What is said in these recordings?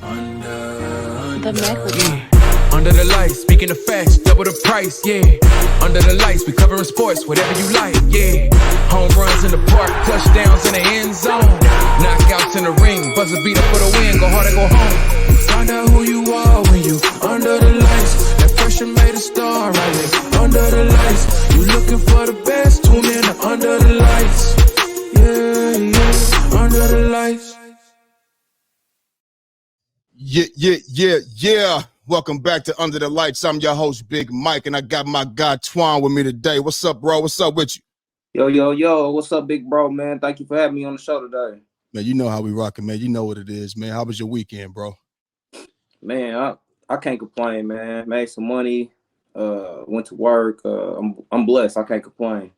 The message. Yeah. Under the lights, speaking of facts, double the price, yeah. Under the lights, we covering sports, whatever you like, yeah. Home runs in the park, touchdowns in the end zone. Knockouts in the ring, buzzer beater for the win, go hard or go home. Find out who you are when you under the lights. That pressure made a star right there. Under the lights, you looking for the best, tune in to Under the Lights. Yeah, yeah, Under the Lights. Yeah. Welcome back to Under the Lights. I'm your host, Big Mike, and I got my guy Twan with me today. What's up, bro? What's up with you? Yo. What's up, big bro, man? Thank you for having me on the show today. Man, you know how we rocking, man. You know what it is, man. How was your weekend, bro? Man, I can't complain, man. Made some money, went to work. I'm blessed. I can't complain.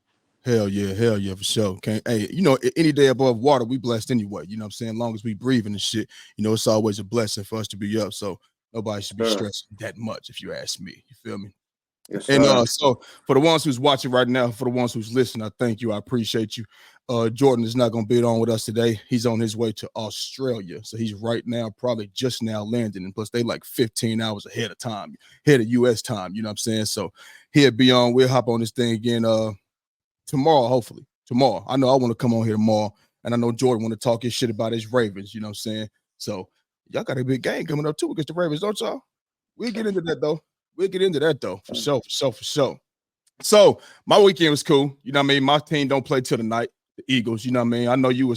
Hell yeah, for sure. Hey, you know, any day above water, we blessed anyway. You know what I'm saying? As long as we breathing and shit, you know, it's always a blessing for us to be up. So nobody should be stressing that much, if you ask me. You feel me? Yes, and so for the ones who's watching right now, for the ones who's listening, I thank you. I appreciate you. Jordan is not going to be on with us today. He's on his way to Australia. So he's right now, probably just now landing. And plus they like 15 hours ahead of time, ahead of US time. You know what I'm saying? So he'll be on. We'll hop on this thing again tomorrow, hopefully. Tomorrow. I know I want to come on here tomorrow. And I know Jordan want to talk his shit about his Ravens. You know what I'm saying? So y'all got a big game coming up too against the Ravens, don't y'all? We'll get into that though. For sure. So my weekend was cool. You know what I mean? My team don't play till tonight, the Eagles. You know what I mean? I know you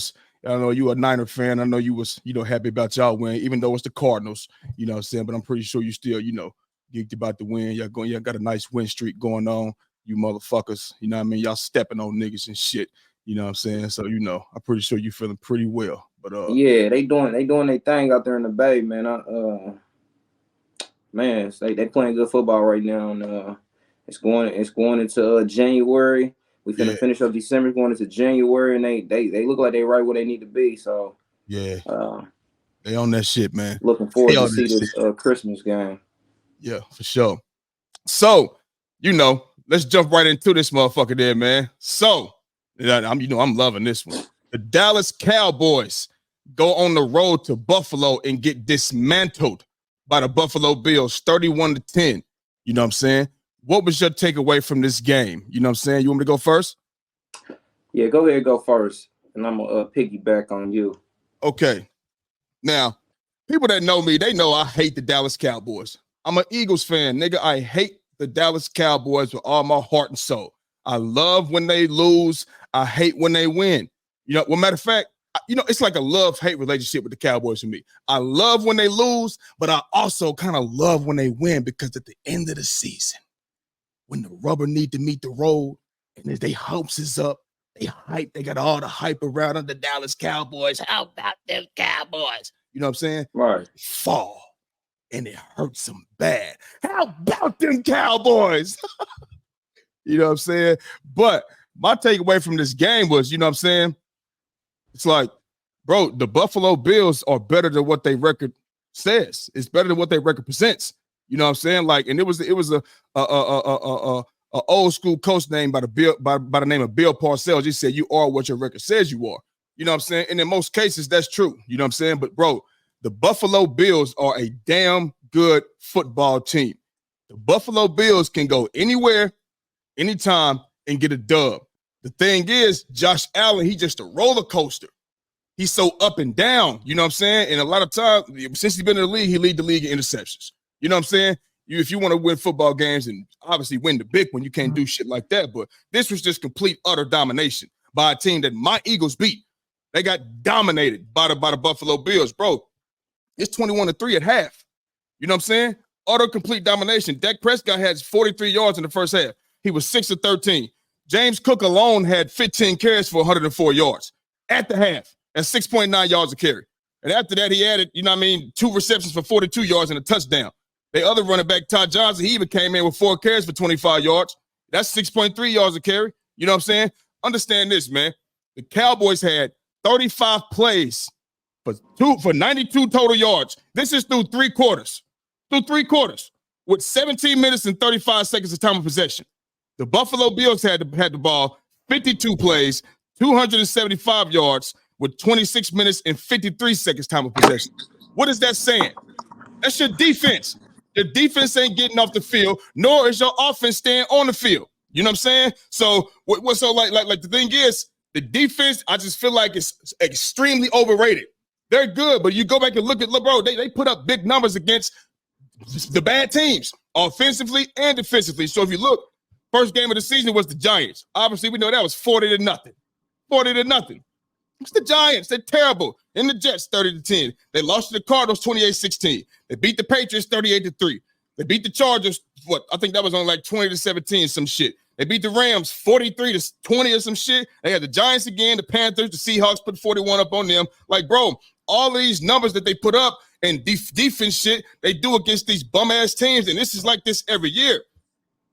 a Niner fan. I know you was, happy about y'all win, even though it's the Cardinals, you know what I'm saying? But I'm pretty sure you still, geeked about the win. Y'all got a nice win streak going on, you motherfuckers. You know what I mean? Y'all stepping on niggas and shit. You know what I'm saying? So, I'm pretty sure you feeling pretty well. But yeah, they doing their thing out there in the Bay, man. Man, they playing good football right now, and it's going into January. We finna finish up December, going into January, and they look like they right where they need to be. So yeah, they on that shit, man. Looking forward to see this Christmas game. Yeah, for sure. So let's jump right into this motherfucker there, man. So I'm loving this one. The Dallas Cowboys go on the road to Buffalo and get dismantled by the Buffalo Bills, 31-10. You know what I'm saying? What was your takeaway from this game? You know what I'm saying? You want me to go first? Yeah, go ahead, go first. And I'm going to piggyback on you. Okay. Now, people that know me, they know I hate the Dallas Cowboys. I'm an Eagles fan, nigga. I hate the Dallas Cowboys with all my heart and soul. I love when they lose. I hate when they win. Well, matter of fact, it's like a love-hate relationship with the Cowboys for me. I love when they lose, but I also kind of love when they win because at the end of the season, when the rubber need to meet the road and they hopes is up, they got all the hype around on the Dallas Cowboys. How about them Cowboys? You know what I'm saying? Right. Fall, and it hurts them bad. How about them Cowboys? You know what I'm saying? But my takeaway from this game was, you know what I'm saying? It's like, bro, the Buffalo Bills are better than what their record says. It's better than what their record presents. You know what I'm saying? Like, and it was a old school coach named by the name of Bill Parcells. He said, "You are what your record says you are." You know what I'm saying? And in most cases, that's true. You know what I'm saying? But bro, the Buffalo Bills are a damn good football team. The Buffalo Bills can go anywhere, anytime, and get a dub. The thing is, Josh Allen, he's just a roller coaster. He's so up and down, you know what I'm saying? And a lot of times, since he's been in the league, he lead the league in interceptions. You know what I'm saying? If you want to win football games and obviously win the big one, you can't do shit like that. But this was just complete, utter domination by a team that my Eagles beat. They got dominated by the Buffalo Bills. Bro, it's 21-3 at half. You know what I'm saying? Utter complete domination. Dak Prescott had 43 yards in the first half. He was 6 of 13. James Cook alone had 15 carries for 104 yards at the half and 6.9 yards a carry. And after that, he added, 2 receptions for 42 yards and a touchdown. The other running back, Todd Johnson, he even came in with 4 carries for 25 yards. That's 6.3 yards a carry. You know what I'm saying? Understand this, man. The Cowboys had 35 plays for 92 total yards. This is through 3 quarters. With 17 minutes and 35 seconds of time of possession. The Buffalo Bills had the ball, 52 plays, 275 yards with 26 minutes and 53 seconds time of possession. What is that saying? That's your defense. Your defense ain't getting off the field, nor is your offense staying on the field. You know what I'm saying? So what's so like the thing is, the defense, I just feel like it's extremely overrated. They're good, but you go back and look at LeBron, they put up big numbers against the bad teams, offensively and defensively. So if you look, first game of the season was the Giants. Obviously, we know that was 40-0. 40-0. It's the Giants. They're terrible. And the Jets, 30-10. They lost to the Cardinals 28-16. They beat the Patriots 38-3. They beat the Chargers, I think that was on like 20-17, some shit. They beat the Rams 43-20 or some shit. They had the Giants again, the Panthers, the Seahawks put 41 up on them. Like, bro, all of these numbers that they put up and defense shit they do against these bum-ass teams, and this is like this every year.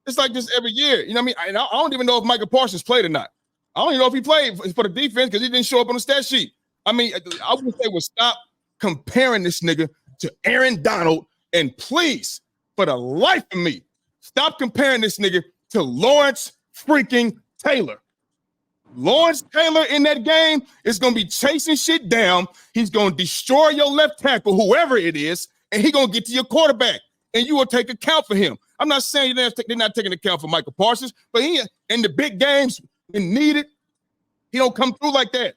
It's like this every year. You know what I mean? I don't even know if Michael Parsons played or not. I don't even know if he played for the defense because he didn't show up on the stat sheet. I mean, I would say, stop comparing this nigga to Aaron Donald, and please, for the life of me, stop comparing this nigga to Lawrence freaking Taylor. Lawrence Taylor in that game is going to be chasing shit down. He's going to destroy your left tackle, whoever it is, and he's going to get to your quarterback, and you will take account for him. I'm not saying they're not taking account for Michael Parsons, but he in the big games when needed, he don't come through like that.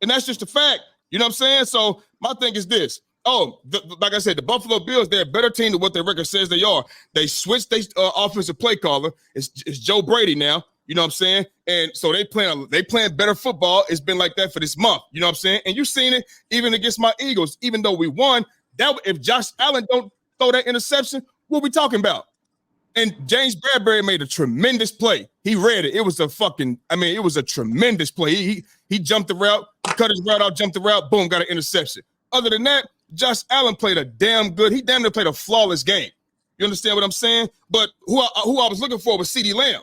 And that's just a fact. You know what I'm saying? So my thing is this. Like I said, the Buffalo Bills, they're a better team than what their record says they are. They switched their offensive play caller. It's Joe Brady now. You know what I'm saying? And so they playing better football. It's been like that for this month. You know what I'm saying? And you've seen it even against my Eagles. Even though we won, that if Josh Allen don't throw that interception, what are we talking about? And James Bradbury made a tremendous play. He read it. It was a tremendous play. He jumped the route, cut his route out, jumped the route, boom, got an interception. Other than that, Josh Allen played he damn near played a flawless game. You understand what I'm saying? But who I was looking for was CeeDee Lamb.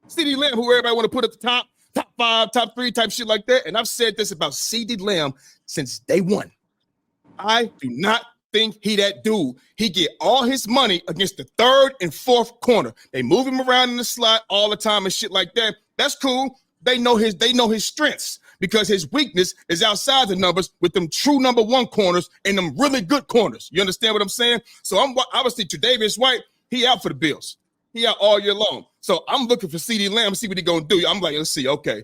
CeeDee Lamb, who everybody want to put at the top 5, top 3 type shit like that. And I've said this about CeeDee Lamb since day one. I do not think he that dude. He get all his money against the 3rd and 4th corner. They move him around in the slot all the time and shit like that. That's cool. They know his strengths because his weakness is outside the numbers with them true number 1 corners and them really good corners. You understand what I'm saying? So I'm obviously Tre'Davious White, he out for the Bills. He out all year long. So I'm looking for CeeDee Lamb, see what he gonna do. I'm like, let's see, okay.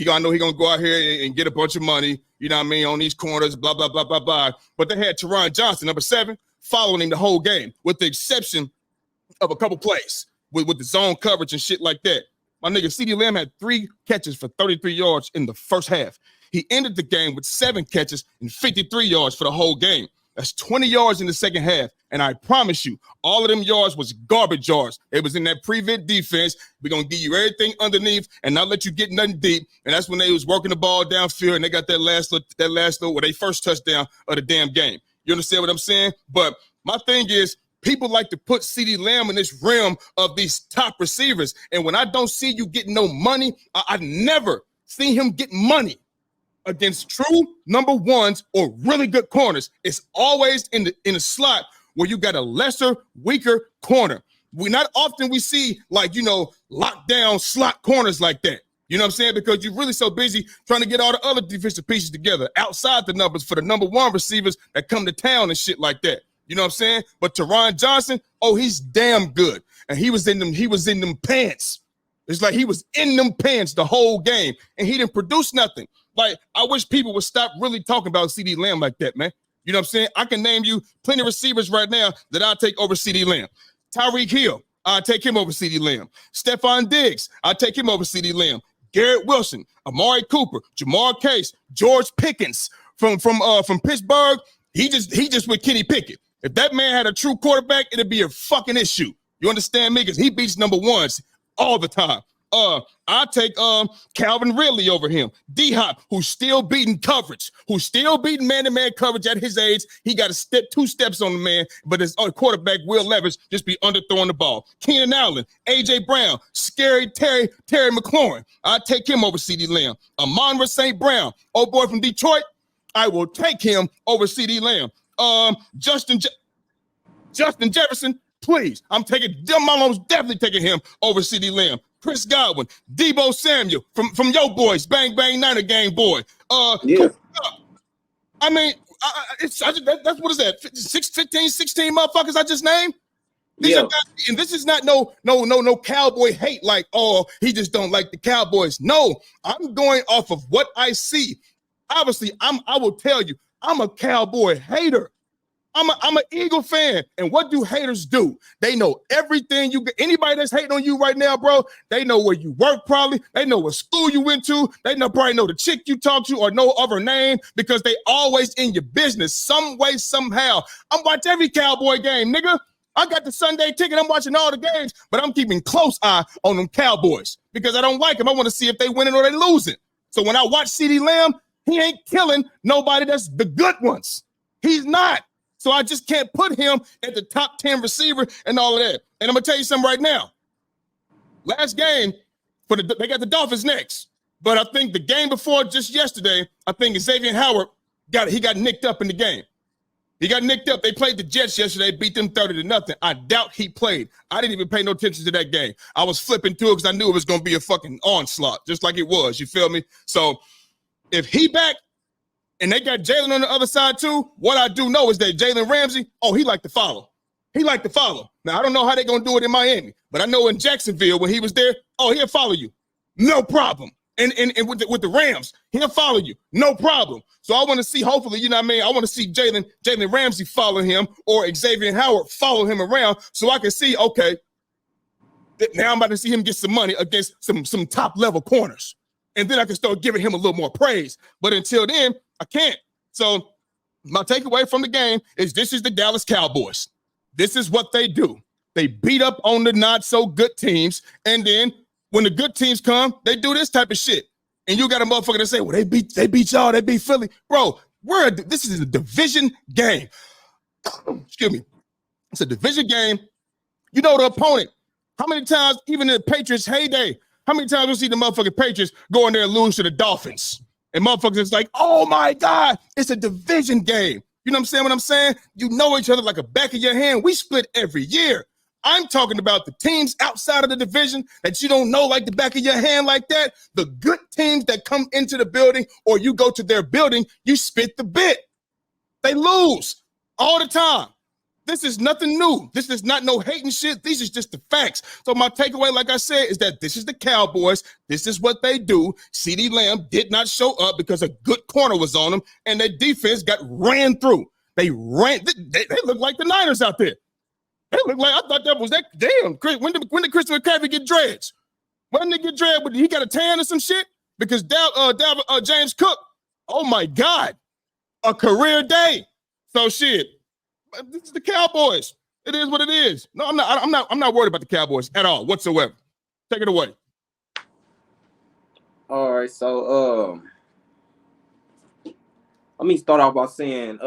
I know he gonna go out here and get a bunch of money, you know what I mean, on these corners, blah, blah, blah, blah, blah. But they had Teron Johnson, number 7, following him the whole game, with the exception of a couple plays with the zone coverage and shit like that. My nigga CeeDee Lamb had 3 catches for 33 yards in the first half. He ended the game with 7 catches and 53 yards for the whole game. That's 20 yards in the second half. And I promise you, all of them yards was garbage yards. It was in that prevent defense. We're going to give you everything underneath and not let you get nothing deep. And that's when they was working the ball downfield and they got that last little, their first touchdown of the damn game. You understand what I'm saying? But my thing is, people like to put CeeDee Lamb in this realm of these top receivers. And when I don't see you getting no money, I've never seen him get money against true number 1s or really good corners. It's always in the slot where you got a lesser, weaker corner. Not often we see lockdown slot corners like that. You know what I'm saying? Because you're really so busy trying to get all the other defensive pieces together outside the numbers for the number 1 receivers that come to town and shit like that. You know what I'm saying? But Teron Johnson, he's damn good. And he was in them pants. It's like he was in them pants the whole game, and he didn't produce nothing. Like, I wish people would stop really talking about CeeDee Lamb like that, man. You know what I'm saying? I can name you plenty of receivers right now that I'll take over CeeDee Lamb. Tyreek Hill, I'll take him over CeeDee Lamb. Stephon Diggs, I'll take him over CeeDee Lamb. Garrett Wilson, Amari Cooper, Jamar Case, George Pickens from Pittsburgh. He just with Kenny Pickett. If that man had a true quarterback, it'd be a fucking issue. You understand me? Because he beats number 1s all the time. I take Calvin Ridley over him. D-Hop, who's still beating coverage, who's still beating man-to-man coverage at his age. He got 2 steps on the man, but his quarterback, Will Levis, just be underthrowing the ball. Keenan Allen, A.J. Brown, scary Terry McLaurin. I take him over CeeDee Lamb. Amon-Ra St. Brown, old boy from Detroit, I will take him over CeeDee Lamb. Justin Jefferson, please. I'm almost definitely taking him over CeeDee Lamb. Chris Godwin, Debo Samuel from Yo Boys, Bang Bang Niner Gang boy. Yeah. I mean, That's what is that? 16 motherfuckers I just named. These are guys, and this is not no Cowboy hate. Like, oh, he just don't like the Cowboys. No, I'm going off of what I see. Obviously, I will tell you, I'm a Cowboy hater. I'm an Eagle fan. And what do haters do? They know everything you get. Anybody that's hating on you right now, bro, they know where you work probably. They know what school you went to. They probably know the chick you talk to or no other name because they always in your business some way, somehow. I'm watching every Cowboy game, nigga. I got the Sunday ticket. I'm watching all the games, but I'm keeping close eye on them Cowboys because I don't like them. I want to see if they winning or they losing. So when I watch CeeDee Lamb, he ain't killing nobody that's the good ones. He's not. So I just can't put him at the top 10 receiver and all of that. And I'm going to tell you something right now. Last game, they got the Dolphins next. But I think the game before just yesterday, I think Xavier Howard got nicked up in the game. He got nicked up. They played the Jets yesterday, beat them 30-0. I doubt he played. I didn't even pay no attention to that game. I was flipping through it because I knew it was going to be a fucking onslaught, just like it was. You feel me? So if he back, and they got Jalen on the other side too, what I do know is that Jalen Ramsey, he like to follow. He like to follow. Now, I don't know how they're going to do it in Miami, but I know in Jacksonville when he was there, he'll follow you. No problem. And with the Rams, he'll follow you. No problem. So I want to see, hopefully, you know what I mean? I want to see Jalen Ramsey follow him or Xavier Howard follow him around so I can see, okay, now I'm about to see him get some money against some top-level corners. And then I can start giving him a little more praise. But until then, I can't. So my takeaway from the game is this is the Dallas Cowboys. This is what they do. They beat up on the not-so-good teams, and then when the good teams come, they do this type of shit. And you got a motherfucker that say, well, they beat y'all, they beat Philly. Bro, this is a division game. Excuse me. It's a division game. You know the opponent. How many times, even in the Patriots' heyday, how many times we see the motherfucking Patriots go in there and lose to the Dolphins? And motherfuckers is like, oh my God, it's a division game. You know what I'm saying? You know each other like a back of your hand. We split every year. I'm talking about the teams outside of the division that you don't know like the back of your hand like that. The good teams that come into the building or you go to their building, you spit the bit. They lose all the time. This is nothing new. This is not no hating shit. These is just the facts. So my takeaway, like I said, is that this is the Cowboys. This is what they do. CeeDee Lamb did not show up because a good corner was on him, and their defense got ran through. They look like the Niners out there. They look like, I thought that was that. Damn, when did Christian McCaffrey get dreads? When did he get dread? He got a tan or some shit? Because James Cook, oh my God, a career day. So shit. This is the Cowboys. It is what it is. No, I'm not worried about the Cowboys at all whatsoever. Take it away. All right, so let me start off by saying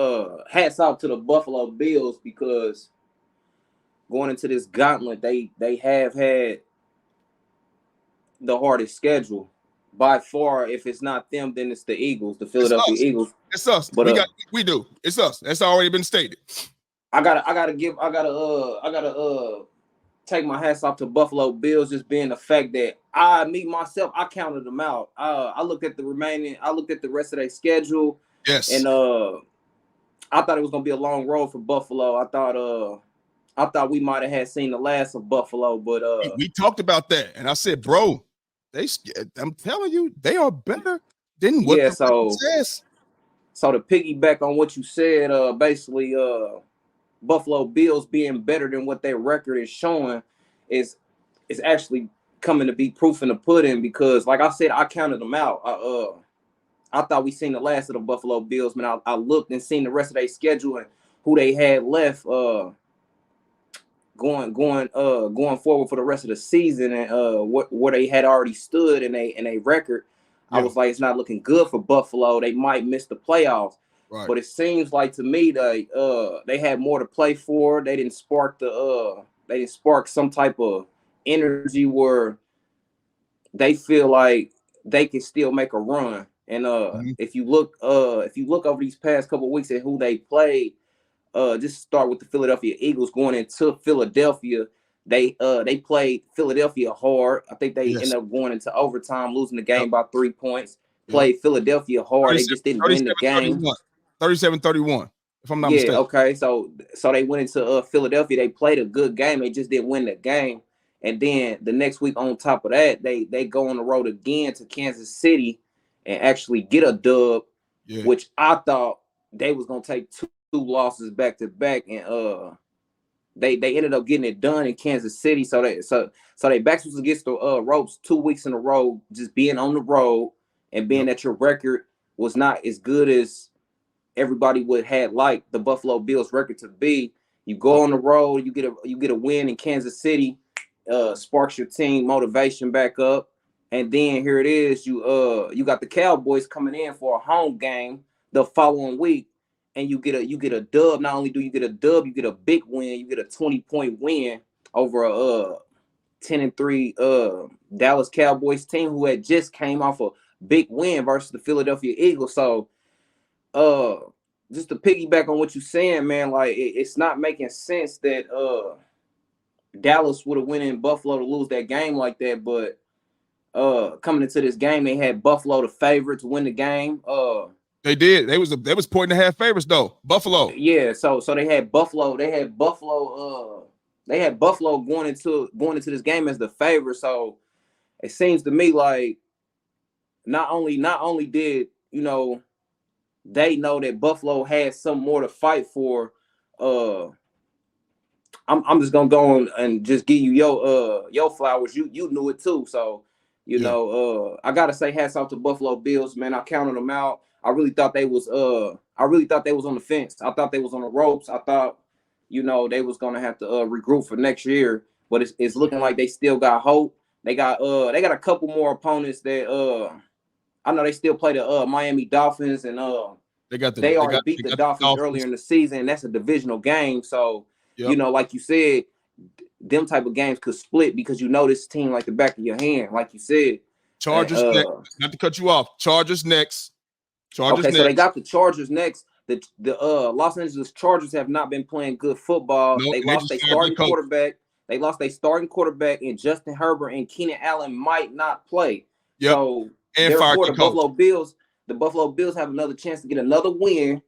hats off to the Buffalo Bills because going into this gauntlet, they have had the hardest schedule. By far, if it's not them, then it's the Eagles, the Philadelphia Eagles. It's us. But we do. It's us. That's already been stated. I gotta take my hats off to Buffalo Bills, just being the fact that I counted them out. I looked at the rest of their schedule. Yes. And I thought it was gonna be a long road for Buffalo. I thought we might have had seen the last of Buffalo, but we talked about that, and I said, bro, I'm telling you, they are better than what the says. So to piggyback on what you said, basically, Buffalo Bills being better than what their record is showing is actually coming to be proof in the pudding because, like I said, I counted them out. I thought we seen the last of the Buffalo Bills, man. I looked and seen the rest of their schedule and who they had left going forward for the rest of the season and where they had already stood in a record. Yeah. I was like, it's not looking good for Buffalo. They might miss the playoffs. Right. But it seems like to me they had more to play for. They didn't spark some type of energy where they feel like they can still make a run. And if you look over these past couple of weeks at who they played, just start with the Philadelphia Eagles going into Philadelphia. They played Philadelphia hard. I think they ended up going into overtime, losing the game by 3 points. Played Philadelphia hard. They just didn't win the game. 37-31, if I'm not Yeah, mistaken. okay. So they went into Philadelphia. They played a good game. They just didn't win the game. And then the next week, on top of that, they go on the road again to Kansas City and actually get a dub, Yeah. which I thought they was gonna take two losses back to back, and they ended up getting it done in Kansas City. So they backs was against the ropes 2 weeks in a row, just being on the road and being that your record was not as good as everybody would had liked the Buffalo Bills record to be. You go on the road, you get a win in Kansas City, sparks your team motivation back up, and then here it is. You got the Cowboys coming in for a home game the following week, and you get a dub. Not only do you get a dub, you get a big win. You get a 20-point win over a 10-3 Dallas Cowboys team who had just came off a big win versus the Philadelphia Eagles. So just to piggyback on what you're saying, man, like it's not making sense that Dallas would have went in Buffalo to lose that game like that. But coming into this game, they had Buffalo the favorite to win the game. They did. They was 1.5 favorites though. Buffalo. Yeah, so they had Buffalo. They had Buffalo going into this game as the favorite. So it seems to me like not only did they know that Buffalo had some more to fight for. I'm just gonna go on and just give you your flowers. You knew it too, so I gotta say hats off to Buffalo Bills, man. I counted them out. I really thought they was on the fence. I thought they was on the ropes. I thought they was gonna have to regroup for next year, but it's looking like they still got hope. They got a couple more opponents that I know they still play the Miami Dolphins, and they already beat the Dolphins earlier in the season. And that's a divisional game, so like you said, them type of games could split because this team like the back of your hand, like you said. Chargers next. Not to cut you off. Chargers next. So they got the Chargers next. The Los Angeles Chargers have not been playing good football. They lost their starting quarterback. They lost their starting quarterback, and Justin Herbert and Keenan Allen might not play. So therefore, the Buffalo Bills have another chance to get another win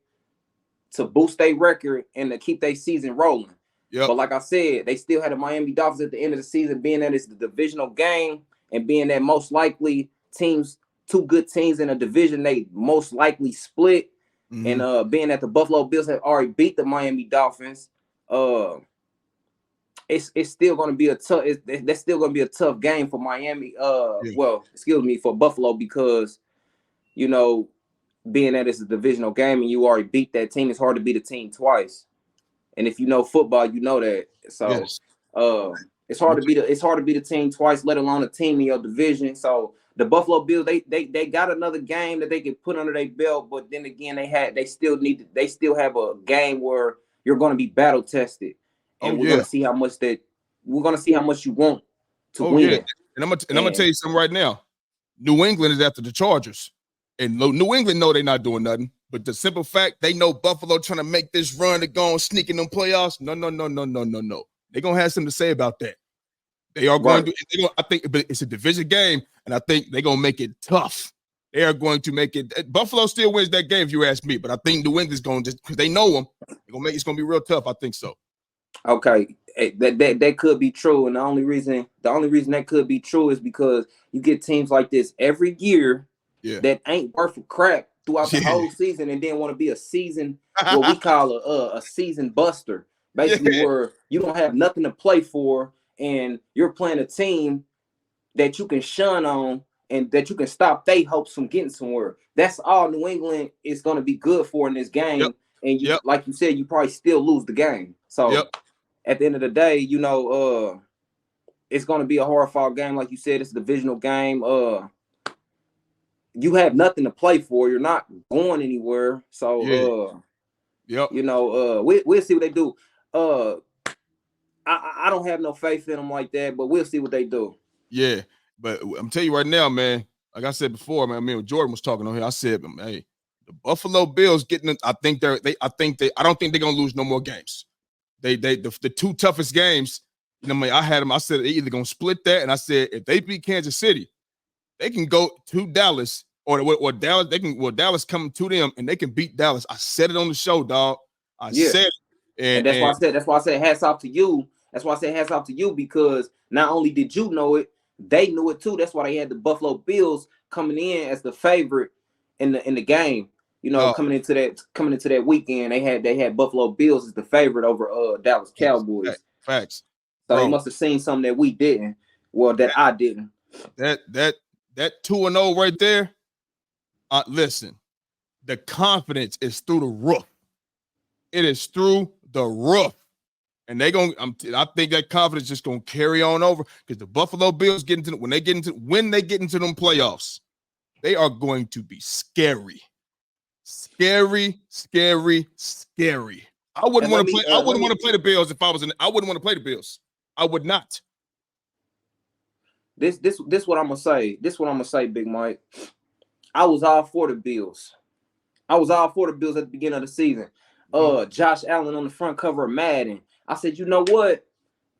to boost their record and to keep their season rolling. But like I said, they still had the Miami Dolphins at the end of the season, being that it's the divisional game and being that most likely two good teams in a division, they most likely split. Mm-hmm. And being that the Buffalo Bills have already beat the Miami Dolphins, it's still going to be that's still going to be a tough game for Miami. For Buffalo, because being that it's a divisional game and you already beat that team, it's hard to beat a team twice. And if you know football, you know that. So it's hard to beat the team twice, let alone a team in your division. So the Buffalo Bills, they got another game that they can put under their belt, but then again, they still have a game where you're going to be battle tested, and we're going to see how much you want to win. Yeah. And I'm gonna tell you something right now. New England is after the Chargers, and New England know they're not doing nothing. But the simple fact they know Buffalo trying to make this run to go and sneak in them playoffs. No. They're gonna have something to say about that. They are going to. I think, but it's a division game, and I think they're gonna make it tough. They are going to make it. Buffalo still wins that game, if you ask me. But I think New England's going to, because they know them. It's gonna be real tough. I think so. Okay, that could be true, and the only reason that could be true is because you get teams like this every year that ain't worth a crap throughout the whole season, and then want to be a season, what we call a season buster, basically where you don't have nothing to play for, and you're playing a team that you can shun on and that you can stop their hopes from getting somewhere. That's all New England is going to be good for in this game. And you, like you said, you probably still lose the game. So at the end of the day, it's going to be a hard-fought game. Like you said, it's a divisional game. You have nothing to play for. You're not going anywhere. So, we'll see what they do. I don't have no faith in them like that, but we'll see what they do. Yeah, but I'm telling you right now, man, like I said before, man, when Jordan was talking on here, I said, hey, the Buffalo Bills getting it, I don't think they're going to lose no more games. The two toughest games, I had them, I said they're either going to split that, and I said if they beat Kansas City, they can go to Dallas or Dallas, Dallas come to them and they can beat Dallas. I said it on the show, dog. I said it. And that's why I said hats off to you. That's why I said hats off to you, because not only did you know it, they knew it too. That's why they had the Buffalo Bills coming in as the favorite in the game. You know, coming into that weekend, they had Buffalo Bills as the favorite over Dallas Cowboys. Facts. So they must have seen something that we didn't. Well, that I didn't. That 2-0 right there. Listen, the confidence is through the roof. It is through the roof. And I think that confidence is just gonna carry on over, because the Buffalo Bills when they get into them playoffs, they are going to be scary. Scary. I wouldn't want to play the Bills if I was I wouldn't want to play the Bills. I would not. This what I'm gonna say. This what I'm gonna say, Big Mike. I was all for the Bills. at the beginning of the season. Josh Allen on the front cover of Madden. I said, you know what?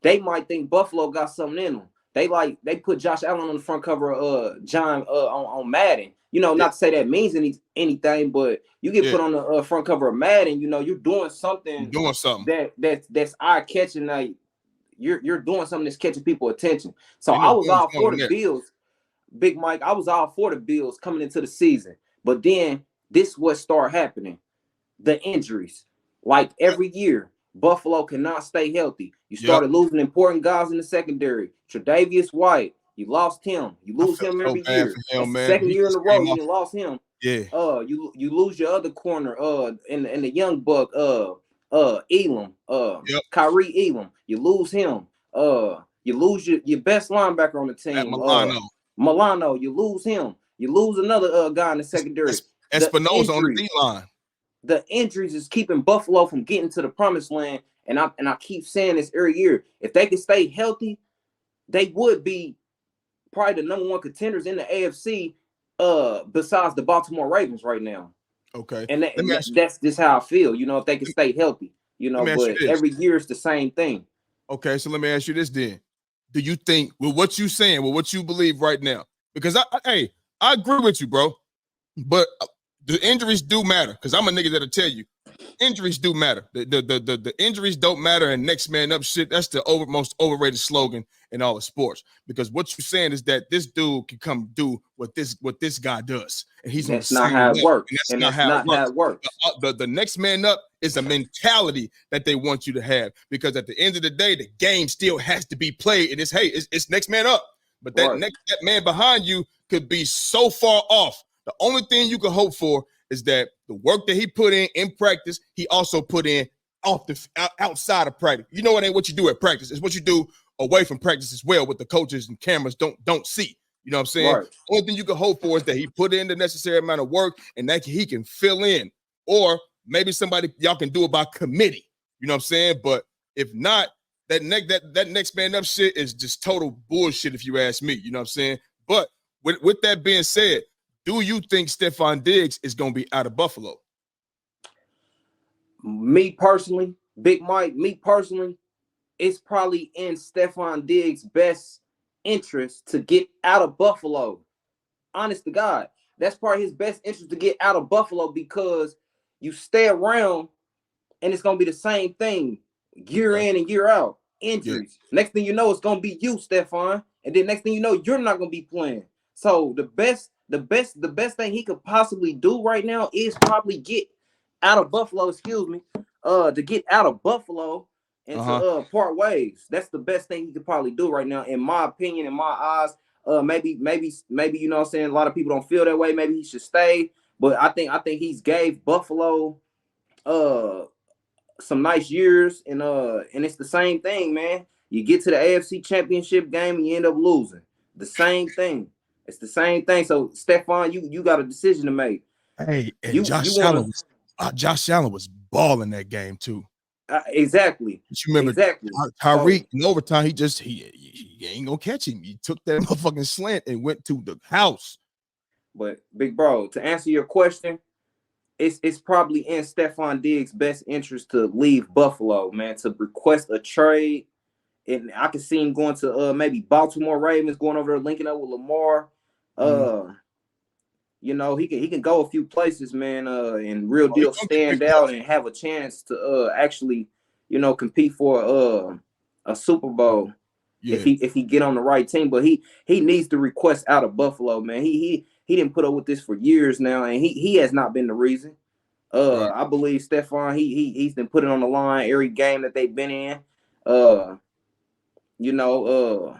They might think Buffalo got something in them. They put Josh Allen on the front cover of John on Madden. You know, not to say that means anything, but you get put on the front cover of Madden. You know, you're doing something. That's eye catching. Like you're doing something that's catching people's attention. So I was all for the Bills, Big Mike. I was all for the Bills coming into the season, but then this what started happening: the injuries. Like every year, Buffalo cannot stay healthy. You started losing important guys in the secondary. Tre'Davious White, you lost him. You lose him every year. That's the second year in a row you lost him. Yeah. You lose your other corner. In the young buck. Elam. Kyrie Elam. You lose him. You lose your best linebacker on the team. Milano. You lose him. You lose another guy in the secondary. Espinosa on the D-line. The injuries is keeping Buffalo from getting to the promised land, and I keep saying this every year. If they could stay healthy, they would be probably the number one contenders in the AFC, besides the Baltimore Ravens right now. Okay, and that's just how I feel. You know, if they could stay healthy, you know, but every year it's the same thing. Okay, so let me ask you this then: do you think with what you saying, with what you believe right now? Because I agree with you, bro, but the injuries do matter, because I'm a nigga that'll tell you injuries do matter. The injuries don't matter, and next man up shit. That's the most overrated slogan in all of sports. Because what you're saying is that this dude can come do what this guy does, and he's that's not how it works. And that's not how it works. The next man up is a mentality that they want you to have, because at the end of the day, the game still has to be played, and it's next man up. But that man behind you could be so far off. The only thing you can hope for is that the work that he put in practice, he also put in outside of practice. You know, it ain't what you do at practice. It's what you do away from practice as well, what the coaches and cameras don't see. You know what I'm saying? Right. The only thing you can hope for is that he put in the necessary amount of work and that he can fill in. Or maybe y'all can do it by committee. You know what I'm saying? But if not, that next man up shit is just total bullshit, if you ask me. You know what I'm saying? But with that being said, do you think Stephon Diggs is going to be out of Buffalo? Me personally, Big Mike, it's probably in Stephon Diggs' best interest to get out of Buffalo. Honest to God, that's probably his best interest to get out of Buffalo, because you stay around and it's going to be the same thing year in and year out. Injuries. Yeah. Next thing you know, it's going to be you, Stephon. And then next thing you know, you're not going to be playing. So the best thing he could possibly do right now is probably get out of Buffalo, to get out of Buffalo and to part ways. That's the best thing he could probably do right now, in my opinion, in my eyes. Maybe you know what I'm saying, a lot of people don't feel that way. Maybe he should stay, but I think he's gave Buffalo some nice years, and it's the same thing, man. You get to the AFC Championship game and you end up losing. The same thing. It's the same thing. So, Stephon, you got a decision to make. Hey, and Josh Allen was balling that game too. Exactly. But you remember Tyreek in overtime? He ain't gonna catch him. He took that motherfucking slant and went to the house. But big bro, to answer your question, it's probably in Stephon Diggs' best interest to leave Buffalo, man. To request a trade, and I can see him going to maybe Baltimore Ravens, going over there linking up with Lamar. You know, he can go a few places, man, and real He deal gonna get stand picked out up. and have a chance to actually, you know, compete for a Super Bowl Yeah, if he get on the right team. But he needs to request out of Buffalo, man. He didn't put up with this for years now, and he has not been the reason. right. I believe Stephon, he's been putting on the line every game that they've been in. Uh, you know,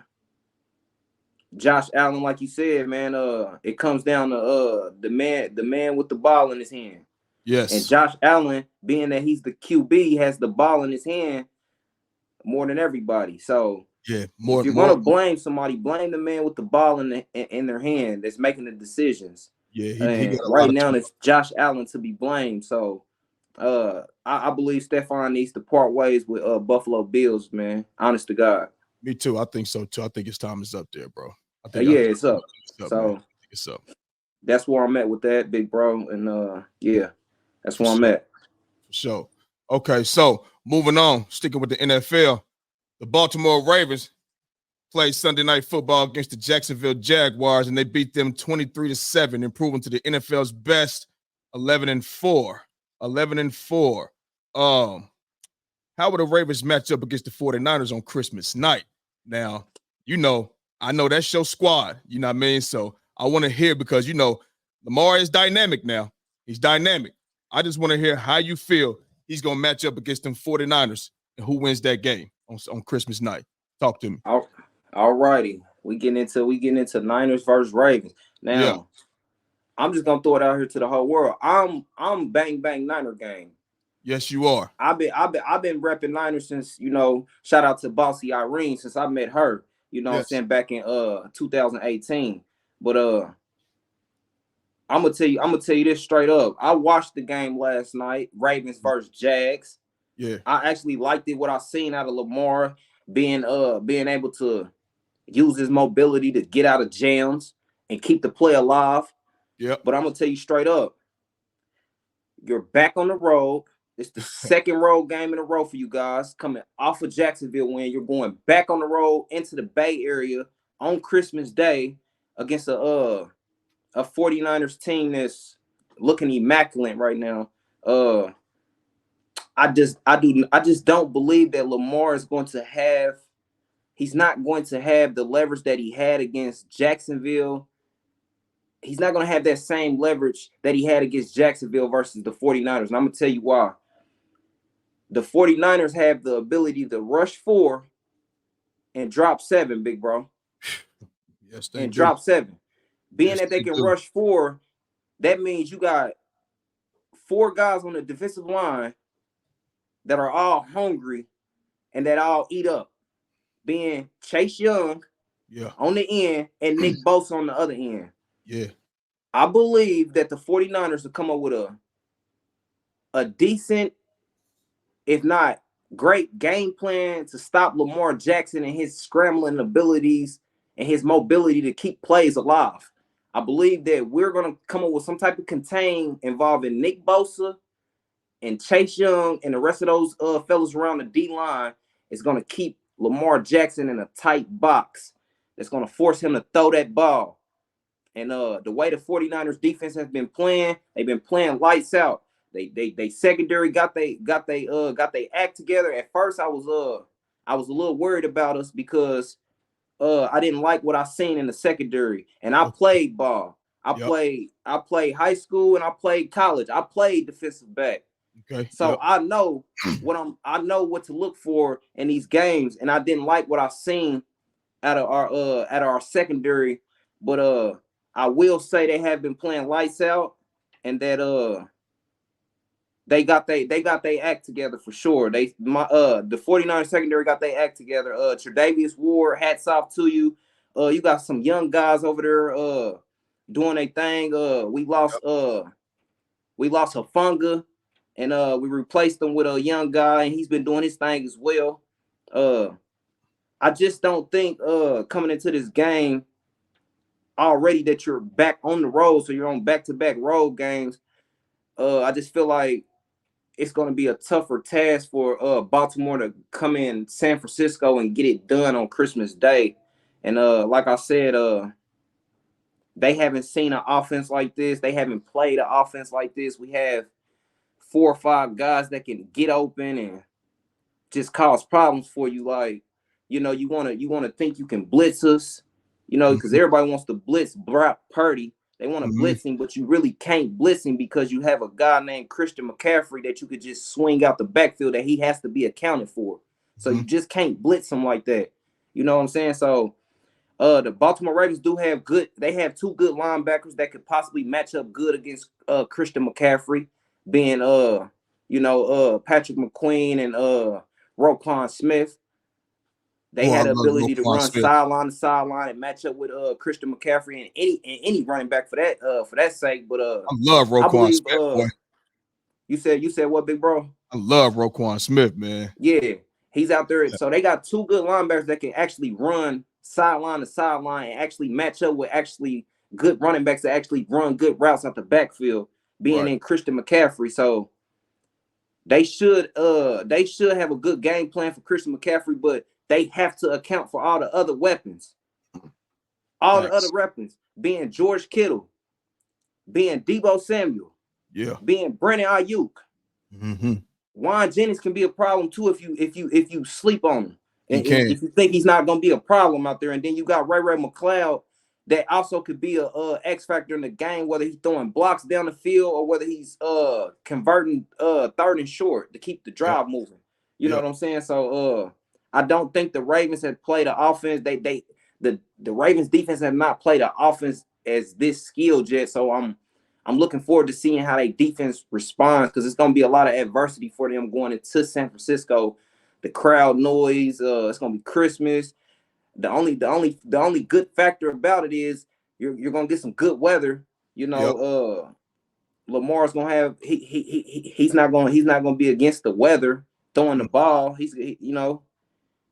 Josh Allen, like you said, man, it comes down to the man with the ball in his hand. And Yes. Josh Allen, being that he's the QB, has the ball in his hand more than everybody. So Yeah. if More. you're More. gonna blame somebody, blame the man with the ball in their hand that's making the decisions. Yeah. He And got a lot right of now, time. it's Josh Allen to be blamed. So I believe Stephon needs to part ways with Buffalo Bills, man. Honest to God. Me too. I think so too. I think his time is up there, bro. I Yeah, think it's up. it's up, man. I So think it's up that's where I'm at with that, big bro. And yeah, that's for where I'm sure. at. For sure. Okay, so moving on, sticking with the NFL, the Baltimore Ravens played Sunday Night Football against the Jacksonville Jaguars, and they beat them 23-7, improving to the NFL's best 11-4. 11-4. How would the Ravens match up against the 49ers on Christmas night? Now, you know, I know that's your squad, you know what I mean? So I want to hear because you know Lamar is dynamic now. He's dynamic. I just want to hear how you feel he's gonna match up against them 49ers and who wins that game on Christmas night. Talk to me. All righty. We getting into Niners versus Ravens. Yeah. Now, I'm just gonna throw it out here to the whole world. I'm bang bang Niner gang. Yes, you are. I've been repping Niners since, you know, shout out to Bossy Irene since I met her, you know what I'm Yes. saying, back in 2018. But I'm gonna tell you this straight up. I watched the game last night, Ravens versus Jags. Yeah. I actually liked it what I seen out of Lamar being able to use his mobility to get out of jams and keep the play alive. Yep. But I'm gonna tell you straight up, you're back on the road. It's the second road game in a row for you guys. Coming off of Jacksonville win, you're going back on the road into the Bay Area on Christmas Day against a 49ers team that's looking immaculate right now. I just don't believe that Lamar is going to have. He's not going to have the leverage that he had against Jacksonville. He's not going to have that same leverage that he had against Jacksonville versus the 49ers. And I'm going to tell you why. The 49ers have the ability to rush 4 and drop 7, big bro. Yes, they And do. drop 7. Being Yes, that they they can do. rush 4, that means you got 4 guys on the defensive line that are all hungry and that all eat up. Being Chase Young Yeah. on the end and Nick Bosa on the other end. Yeah. I believe that the 49ers will come up with a decent, if not great, game plan to stop Lamar Jackson and his scrambling abilities and his mobility to keep plays alive. I believe that we're going to come up with some type of contain involving Nick Bosa and Chase Young and the rest of those fellas around the D line is going to keep Lamar Jackson in a tight box. That's going to force him to throw that ball. And the way the 49ers defense has been playing, they've been playing lights out. They secondary got they act together. At first, I was a little worried about us because I didn't like what I seen in the secondary. And I Okay. played ball. Yep. I played high school and I played college. I played defensive back. Okay. So Yep. I know what to look for in these games. And I didn't like what I seen out of our secondary. But I will say they have been playing lights out and that they got they act together for sure. The 49ers secondary got they act together. Tre'Davious Ward, hats off to you. You got some young guys over there doing their thing. We lost Hufanga and we replaced him with a young guy and he's been doing his thing as well. I just don't think coming into this game already that you're back on the road, so you're on back-to-back road games. I just feel like it's going to be a tougher task for Baltimore to come in San Francisco and get it done on Christmas Day. And like I said, They haven't seen an offense like this. They haven't played an offense like this. We have 4 or 5 guys that can get open and just cause problems for you. Like, you wanna think you can blitz us, because everybody wants to blitz Brock Purdy. They want to blitz him, but you really can't blitz him because you have a guy named Christian McCaffrey that you could just swing out the backfield that he has to be accounted for. So you just can't blitz him like that. You know what I'm saying? So the Baltimore Ravens have 2 good linebackers that could possibly match up good against Christian McCaffrey, being Patrick McQueen and Roquan Smith. They had the ability to run sideline to sideline and match up with Christian McCaffrey and any running back for that sake. But I love Roquan Smith, boy. You said what, big bro? I love Roquan Smith, man. Yeah, he's out there. So they got 2 good linebackers that can actually run sideline to sideline and actually match up with actually good running backs that actually run good routes out the backfield, being in Christian McCaffrey. So they should have a good game plan for Christian McCaffrey, but they have to account for all the other weapons. All the other weapons, being George Kittle, being Deebo Samuel, being Brandon Ayuk. Juan Jennings can be a problem too if you sleep on him. And if you think he's not going to be a problem out there. And then you got Ray McLeod that also could be a X factor in the game, whether he's throwing blocks down the field or whether he's converting 3rd and short to keep the drive moving. You know what I'm saying? So I don't think the Ravens have played an offense. The Ravens defense have not played an offense as this skilled yet. So I'm looking forward to seeing how their defense responds, because it's going to be a lot of adversity for them going into San Francisco. The crowd noise, it's going to be Christmas. The only good factor about it is you're going to get some good weather. Lamar's going to have he's not going to be against the weather throwing the ball. He's going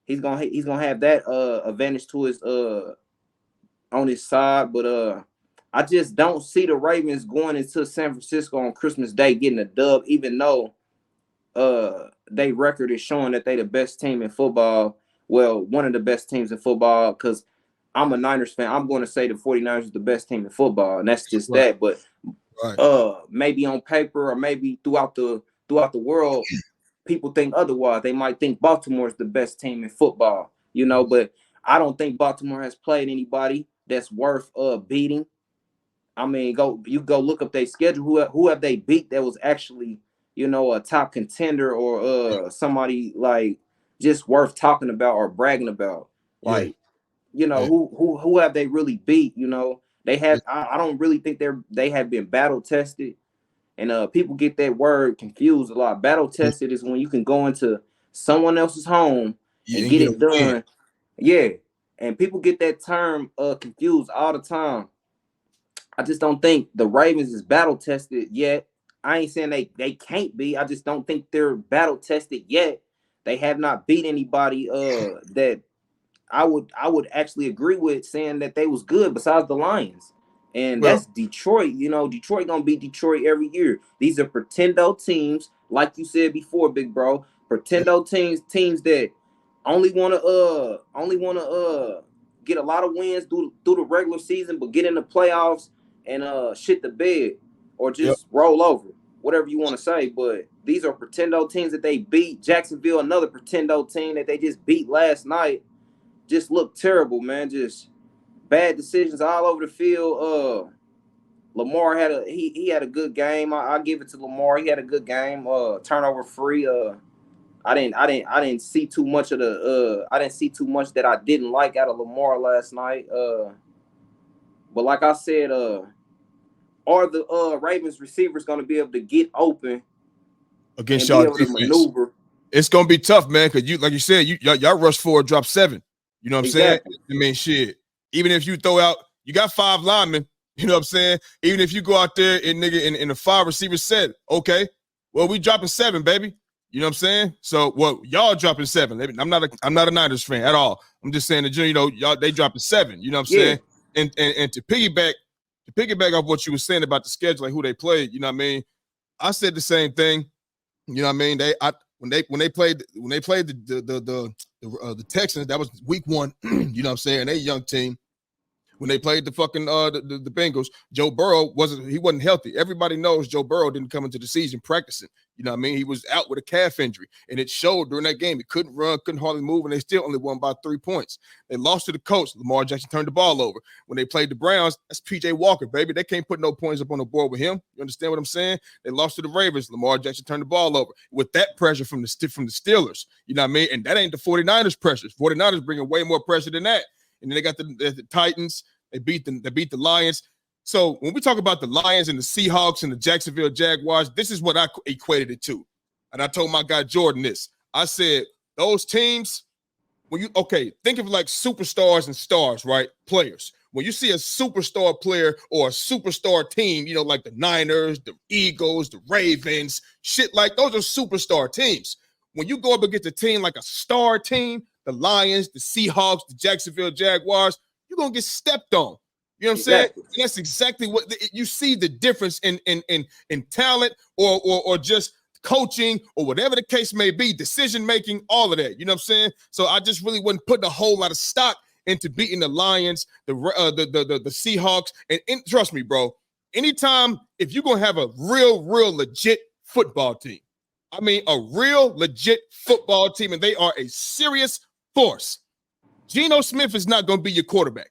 to have that advantage to his on his side, but I just don't see the Ravens going into San Francisco on Christmas Day getting a dub, even though their record is showing that they the best team in football. Well, one of the best teams in football, because I'm a Niners fan. I'm going to say the 49ers is the best team in football, and that's just that. But maybe on paper or maybe throughout the world, people think otherwise. They might think Baltimore is the best team in football, but I don't think Baltimore has played anybody that's worth beating. I mean, go look up their schedule. Who have they beat that was actually, a top contender or somebody like just worth talking about or bragging about? Like, who have they really beat? They have. I don't really think they have been battle tested, and people get that word confused a lot. Battle tested is when you can go into someone else's home and get it done. Yeah, and people get that term confused all the time. I just don't think the Ravens is battle tested yet. I ain't saying they can't be. I just don't think they're battle tested yet. They have not beat anybody that I would actually agree with saying that they was good besides the Lions. And that's Detroit. Detroit gonna beat Detroit every year. These are pretendo teams, like you said before, big bro. Pretendo teams that only wanna get a lot of wins through the regular season, but get in the playoffs and shit the bed or just roll over, whatever you want to say. But these are pretendo teams that they beat. Jacksonville, another pretendo team that they just beat last night, just looked terrible, man. Just bad decisions all over the field. Lamar had he had a good game. I give it to Lamar. He had a good game. Turnover free. I didn't see too much of I didn't see too much that I didn't like out of Lamar last night. But like I said, are the Ravens receivers going to be able to get open against y'all defense? Maneuver? It's going to be tough, man, because like you said, y'all rush 4, drop 7. You know what I'm saying? I mean, shit. Even if you throw out, you got 5 linemen. You know what I'm saying? Even if you go out there and in a 5 receiver set, okay, well, we dropping 7, baby. You know what I'm saying? So, y'all dropping 7. I'm not a Niners fan at all. I'm just saying that, y'all they dropping 7. You know what I'm saying? And to piggyback off what you were saying about the schedule and who they played, you know what I mean? I said the same thing. You know what I mean? When they played the Texans, that was week 1. You know what I'm saying? They young team. When they played the fucking the Bengals, Joe Burrow wasn't healthy. Everybody knows Joe Burrow didn't come into the season practicing. You know what I mean? He was out with a calf injury, and it showed during that game. He couldn't run, couldn't hardly move, and they still only won by 3 points. They lost to the coach. Lamar Jackson turned the ball over. When they played the Browns, that's P.J. Walker, baby. They can't put no points up on the board with him. You understand what I'm saying? They lost to the Ravens. Lamar Jackson turned the ball over. With that pressure from the Steelers, you know what I mean? And that ain't the 49ers pressure. 49ers bringing way more pressure than that. And then they got the Titans. They beat the Lions. So when we talk about the Lions and the Seahawks and the Jacksonville Jaguars, this is what I equated it to. And I told my guy Jordan this. I said, those teams, think of like superstars and stars, right? Players. When you see a superstar player or a superstar team, you know, like the Niners, the Eagles, the Ravens, shit like those are superstar teams. When you go up against a team like a star team, the Lions, the Seahawks, the Jacksonville Jaguars, you're going to get stepped on. You know what I'm saying? And that's exactly what you see the difference in talent or just coaching or whatever the case may be, decision-making, all of that. You know what I'm saying? So I just really wasn't putting a whole lot of stock into beating the Lions, the Seahawks. And trust me, bro, anytime if you're going to have a real legit football team, I mean a real legit football team, and they are a serious force, Geno Smith is not going to be your quarterback.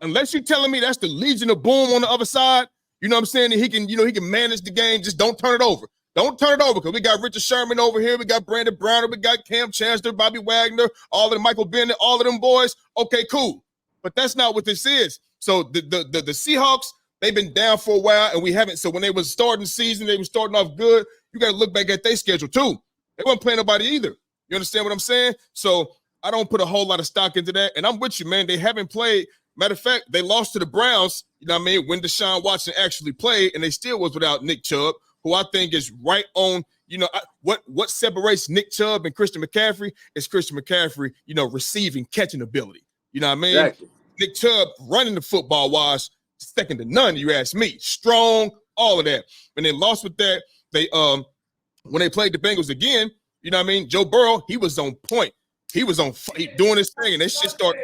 Unless you're telling me that's the Legion of Boom on the other side, you know what I'm saying? And he can manage the game. Just don't turn it over. Don't turn it over because we got Richard Sherman over here. We got Brandon Browner. We got Cam Chancellor, Bobby Wagner, all of them, Michael Bennett, all of them boys. Okay, cool. But that's not what this is. So the Seahawks, they've been down for a while, and we haven't. So when they was starting the season, they were starting off good. You got to look back at their schedule too. They weren't playing nobody either. You understand what I'm saying? So I don't put a whole lot of stock into that. And I'm with you, man. They haven't played. Matter of fact, they lost to the Browns, you know what I mean, when Deshaun Watson actually played, and they still was without Nick Chubb, who I think is right on, you know, what separates Nick Chubb and Christian McCaffrey is Christian McCaffrey, you know, receiving, catching ability. You know what I mean? Exactly. Nick Chubb running the football was second to none, you ask me. Strong, all of that. And they lost with that. They when they played the Bengals again, you know what I mean? Joe Burrow, he was on point. He was doing his thing, and that shit start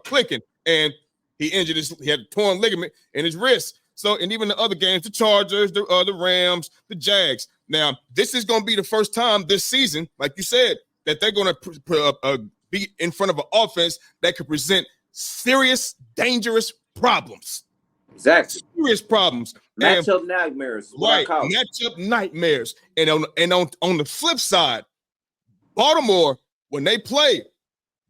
clicking. And he had a torn ligament in his wrist. So, and even the other games, the Chargers, the Rams, the Jags. Now, this is going to be the first time this season, like you said, that they're going to be in front of an offense that could present serious, dangerous problems. Exactly. Serious problems. Matchup nightmares. Right. Matchup nightmares. And on the flip side, Baltimore, when they play,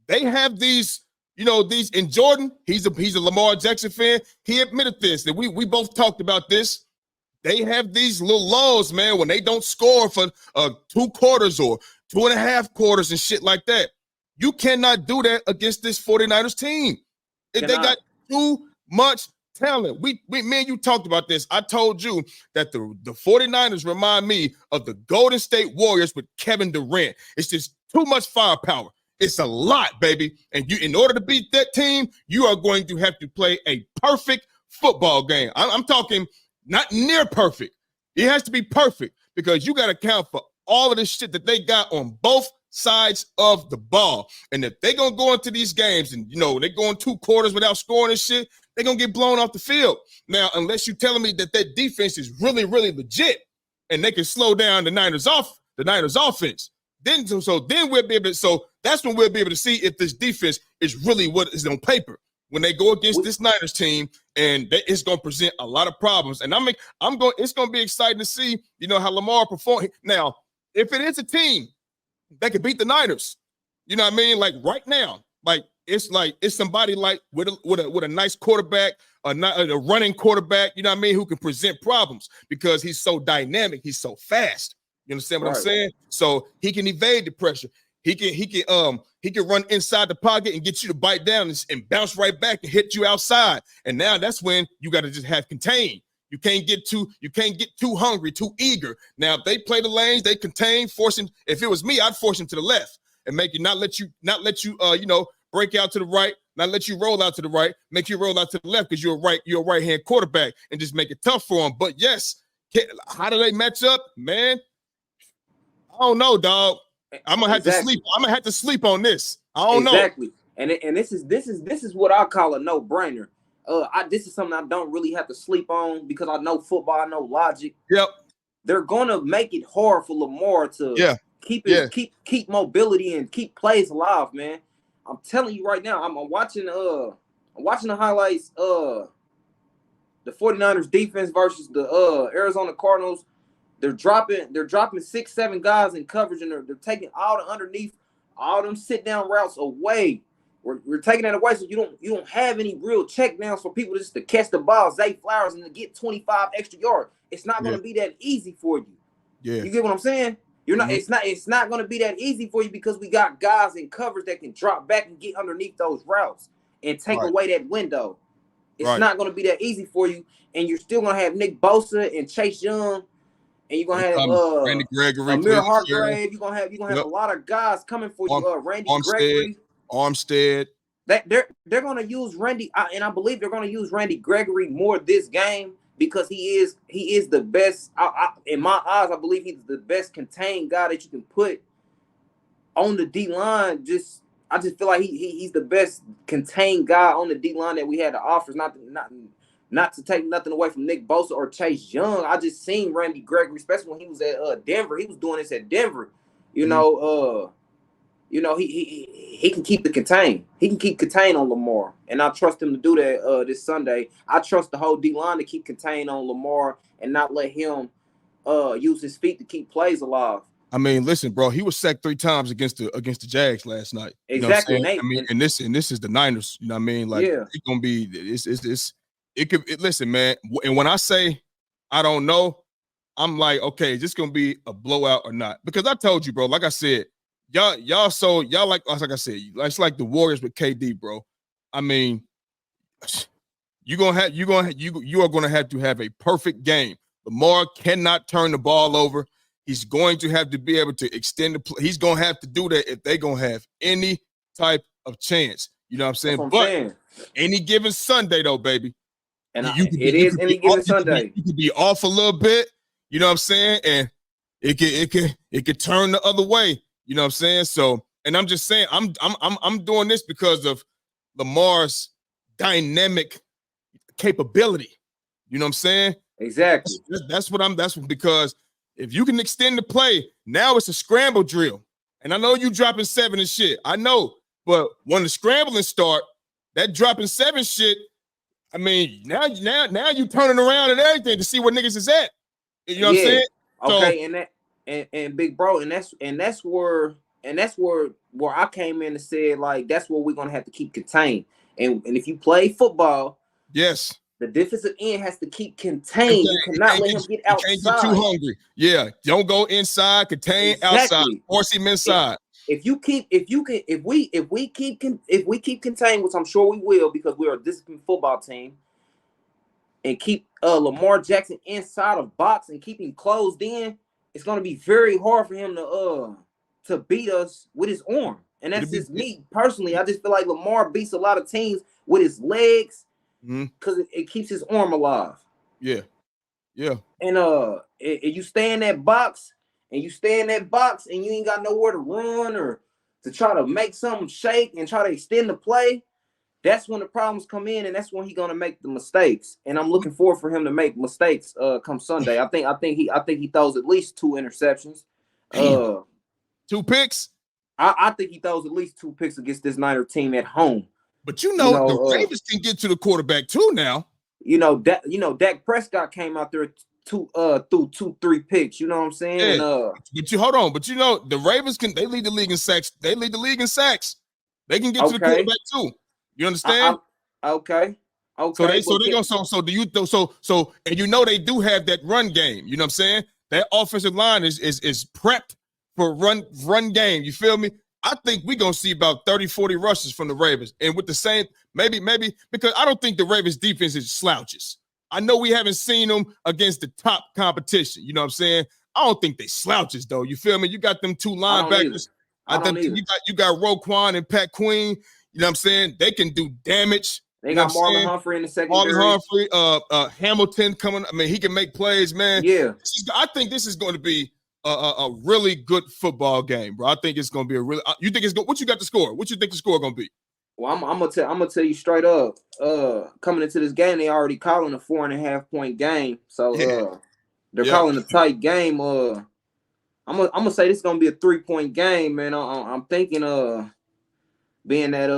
they have these. You know, in Jordan, he's a Lamar Jackson fan. He admitted this, that we both talked about this. They have these little lulls, man, when they don't score for 2 quarters or 2.5 quarters and shit like that. You cannot do that against this 49ers team. They got too much talent. Me and you talked about this. I told you that the 49ers remind me of the Golden State Warriors with Kevin Durant. It's just too much firepower. It's a lot, baby. And in order to beat that team, you are going to have to play a perfect football game. I'm talking not near perfect. It has to be perfect because you got to account for all of this shit that they got on both sides of the ball. And if they're going to go into these games and, you know, they're going 2 quarters without scoring and shit, they're going to get blown off the field. Now, unless you're telling me that defense is really, really legit and they can slow down the Niners offense, then we'll be able to, so that's when we'll be able to see if this defense is really what is on paper. When they go against this Niners team, and it's going to present a lot of problems. And it's going to be exciting to see, you know, how Lamar perform. Now, if it is a team that could beat the Niners, you know what I mean? Like right now, it's somebody like with a nice quarterback, a running quarterback, you know what I mean, who can present problems because he's so dynamic, he's so fast. You understand what I'm saying? So he can evade the pressure. He can run inside the pocket and get you to bite down and bounce right back and hit you outside. And now that's when you got to just have contain. You can't get too hungry, too eager. Now if they play the lanes, they contain, force him. If it was me, I'd force him to the left and make you not let you break out to the right, not let you roll out to the right, make you roll out to the left because you're a right-hand quarterback and just make it tough for him. But yes, how do they match up, man? I don't know, dog. I'm gonna have to sleep. I'm gonna have to sleep on this. I don't know. And this is what I call a no-brainer. This is something I don't really have to sleep on because I know football, I know logic. Yep. They're gonna make it hard for Lamar to keep mobility and keep plays alive, man. I'm telling you right now, I'm watching the highlights, the 49ers defense versus the Arizona Cardinals. They're dropping 6-7 guys in coverage, and they're taking all the underneath, all them sit down routes away. We're taking that away, so you don't have any real check downs for people just to catch the ball, Zay Flowers, and to get 25 extra yards. It's not going to be that easy for you. Yeah, you get what I'm saying? You're not. It's not going to be that easy for you because we got guys in coverage that can drop back and get underneath those routes and take away that window. It's not going to be that easy for you, and you're still going to have Nick Bosa and Chase Young. And you're gonna have Randy Gregory, Amir Hargrave. You're gonna have a lot of guys coming for you. Randy Gregory, Armstead. They're gonna use Randy, and I believe they're gonna use Randy Gregory more this game because he is the best. In my eyes, I believe he's the best contained guy that you can put on the D line. I just feel like he's the best contained guy on the D line that we had to offer. Not to take nothing away from Nick Bosa or Chase Young. I just seen Randy Gregory, especially when he was at Denver. He was doing this at Denver. He can keep the contain. He can keep contain on Lamar, and I trust him to do that this Sunday. I trust the whole D line to keep contain on Lamar and not let him use his feet to keep plays alive. I mean, listen, bro, he was sacked 3 times against the Jags last night. Exactly. You know what I'm saying? And this is the Niners. You know what I mean? Like it's gonna be listen, man. And when I say I don't know, I'm like, okay, is this gonna be a blowout or not? Because I told you, bro. Like I said, y'all like I said, it's like the Warriors with KD, bro. I mean, you are gonna have to have a perfect game. Lamar cannot turn the ball over. He's going to have to be able to extend the play. He's gonna have to do that if they're gonna have any type of chance. You know what I'm saying? But any given Sunday, though, baby. And any given Sunday. You could be off a little bit, you know what I'm saying? And it could turn the other way, you know what I'm saying? So, and I'm just saying, I'm doing this because of Lamar's dynamic capability. You know what I'm saying? Exactly. That's because if you can extend the play, now it's a scramble drill. And I know you dropping 7 and shit. I know, but when the scrambling start, that dropping 7 shit. I mean, now you turning around and everything to see where niggas is at. You know what I'm saying? Okay, and big bro, and that's where I came in and said, like, that's where we're gonna have to keep contained. And if you play football, yes, the defensive end has to keep contained. You cannot let him get outside. You can't get too hungry. Yeah, don't go inside, contain outside, force him inside. If we keep contained, which I'm sure we will because we're a disciplined football team, and keep Lamar Jackson inside of box and keep him closed in, it's going to be very hard for him to beat us with his arm. And that's just me personally. I just feel like Lamar beats a lot of teams with his legs because it keeps his arm alive. Yeah. And you stay in that box. And you stay in that box and you ain't got nowhere to run or to try to make something shake and try to extend the play, that's when the problems come in, and that's when he's gonna make the mistakes. And I'm looking forward for him to make mistakes come Sunday. I think he throws at least 2 interceptions. 2 picks? I think he throws at least 2 picks against this Niner team at home. But the Ravens can get to the quarterback too now. Dak Prescott came out there through 2-3 picks, you know what I'm saying? Yeah. But the Ravens they lead the league in sacks. They lead the league in sacks. They can get to the quarterback too. You understand? Okay. And they do have that run game. You know what I'm saying? That offensive line is prepped for run game. You feel me? I think we're gonna see about 30-40 rushes from the Ravens. And with the same, maybe, because I don't think the Ravens defense is slouches. I know we haven't seen them against the top competition. You know what I'm saying? I don't think they slouches, though. You feel me? You got them 2 linebackers. I think you got Roquan and Pat Queen. You know what I'm saying? They can do damage. They got Marlon Humphrey in the secondary. Marlon Humphrey, Hamilton coming. I mean, he can make plays, man. Yeah. I think this is going to be a really good football game, bro. I think it's going to be a really. You think it's going? What you got the score? What you think the score going to be? Well, I'm gonna tell you straight up. Coming into this game, they already calling a 4.5 point game. Yeah. So they're Yep. calling a tight game. I'm gonna say this is gonna be a 3-point game, man. I'm thinking being that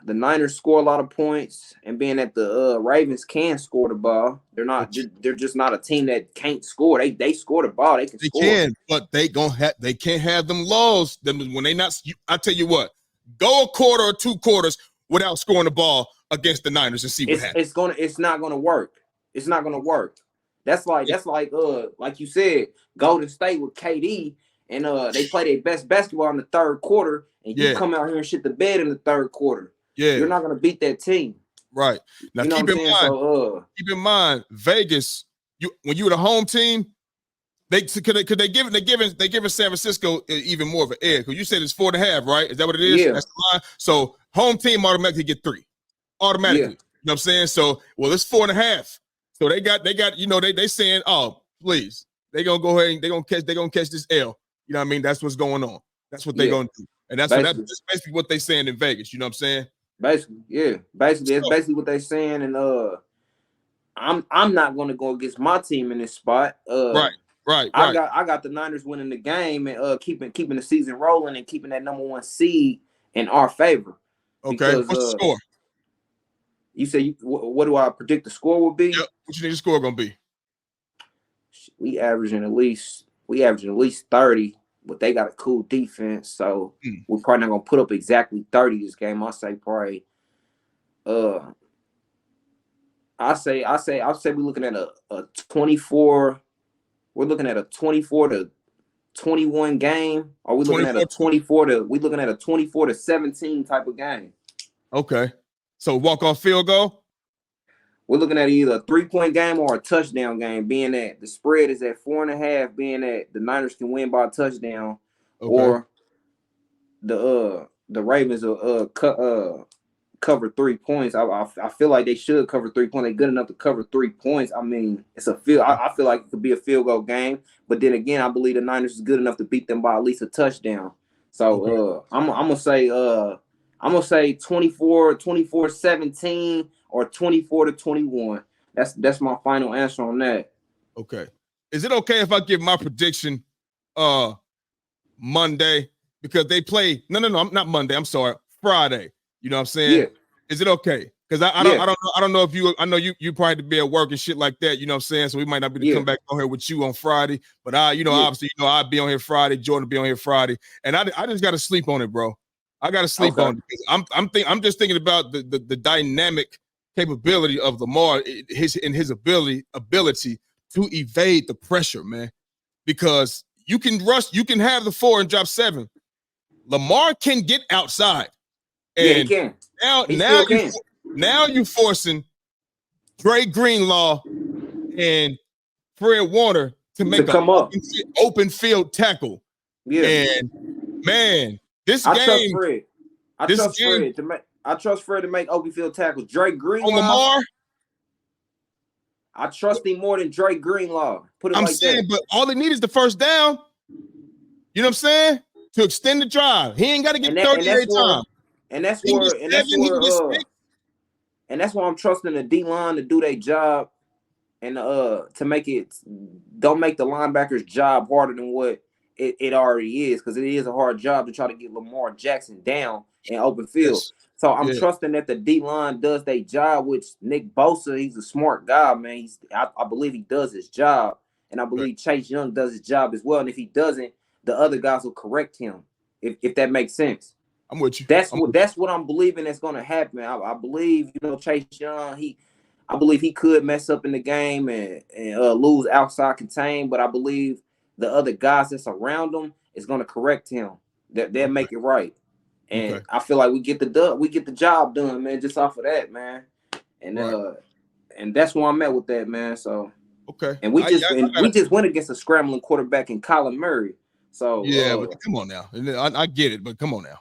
the Niners score a lot of points and being that the Ravens can score the ball. They're just not a team that can't score. They score the ball. They can They score. can, but they can't have them lows. Them when they not. I tell you what, go a quarter or 2 quarters without scoring the ball against the Niners and see what happens. It's not gonna work. It's not gonna work. That's like you said, Golden State with KD and they play their best basketball in the third quarter, and you come out here and shit the bed in the third quarter. Yeah, you're not gonna beat that team. Right. Now you know keep in mind, Vegas. When you were the home team, they giving San Francisco even more of an edge because you said it's 4.5, right? Is that what it is? Yeah. That's the line. So home team automatically get 3, automatically. Yeah. You know what I'm saying? So it's 4.5. So they got they saying, oh please, they gonna go ahead and they gonna catch this L. You know what I mean? That's what's going on. That's what they're gonna do, and that's basically what they saying in Vegas. You know what I'm saying? Basically, yeah. Basically, it's basically what they're saying, and I'm not gonna go against my team in this spot. Right. I got the Niners winning the game and keeping the season rolling and keeping that number 1 seed in our favor. Okay. Because, what's the score? You say what do I predict the score will be? Yep. What you think the score gonna be? We averaging at least 30, but they got a cool defense, so we're probably not gonna put up exactly 30 this game. I'll say probably I say we're looking at a 24. We're looking at a 24-21 game. Or we looking at a 24-17 type of game. Okay. So walk-off field goal? We're looking at either a 3-point game or a touchdown game, being that the spread is at 4.5, being that the Niners can win by a touchdown, or the Ravens will cover 3 points. I feel like they should cover 3 points. They're good enough to cover 3 points. I mean, it's a field. I feel like it could be a field goal game, but then again, I believe the Niners is good enough to beat them by at least a touchdown. So I'm gonna say 24-17 or 24-21. That's my final answer on that. Okay. Is it okay if I give my prediction Monday? Because they play no, I'm not Monday. I'm sorry, Friday. You know what I'm saying? Yeah. Is it okay? Because I don't know if you, I know you probably be at work and shit like that. You know what I'm saying? So we might not be able to come back on here with you on Friday. But obviously, I'll be on here Friday. Jordan will be on here Friday, and I just got to sleep on it, bro. I got to sleep on it because I'm just thinking about the dynamic capability of Lamar, his ability to evade the pressure, man. Because you can have the 4 and drop 7. Lamar can get outside. And he can. Now you forcing Dre Greenlaw and Fred Warner to make an open field tackle. Yeah. And man, I trust Fred to make open field tackles. Dre Greenlaw. On Lamar. I trust him more than Dre Greenlaw. But all they need is the first down. You know what I'm saying? To extend the drive. He ain't got to get 30 every time. And that's where I'm trusting the D-line to do their job and to make it, don't make the linebackers' job harder than what it already is, because it is a hard job to try to get Lamar Jackson down in open field. Yes. So I'm trusting that the D-line does their job, which Nick Bosa, he's a smart guy, man. I believe he does his job, and I believe Chase Young does his job as well. And if he doesn't, the other guys will correct him, if that makes sense. I'm with you. That's what I'm believing that's going to happen. I believe, Chase Young, I believe he could mess up in the game and lose outside contain, but I believe the other guys that's around him is going to correct him. They'll make it right. And I feel like we get the job done, man, just off of that, man. And and that's where I'm at with that, man. So and we just went against a scrambling quarterback in Kyler Murray. So but come on now. I get it, but come on now.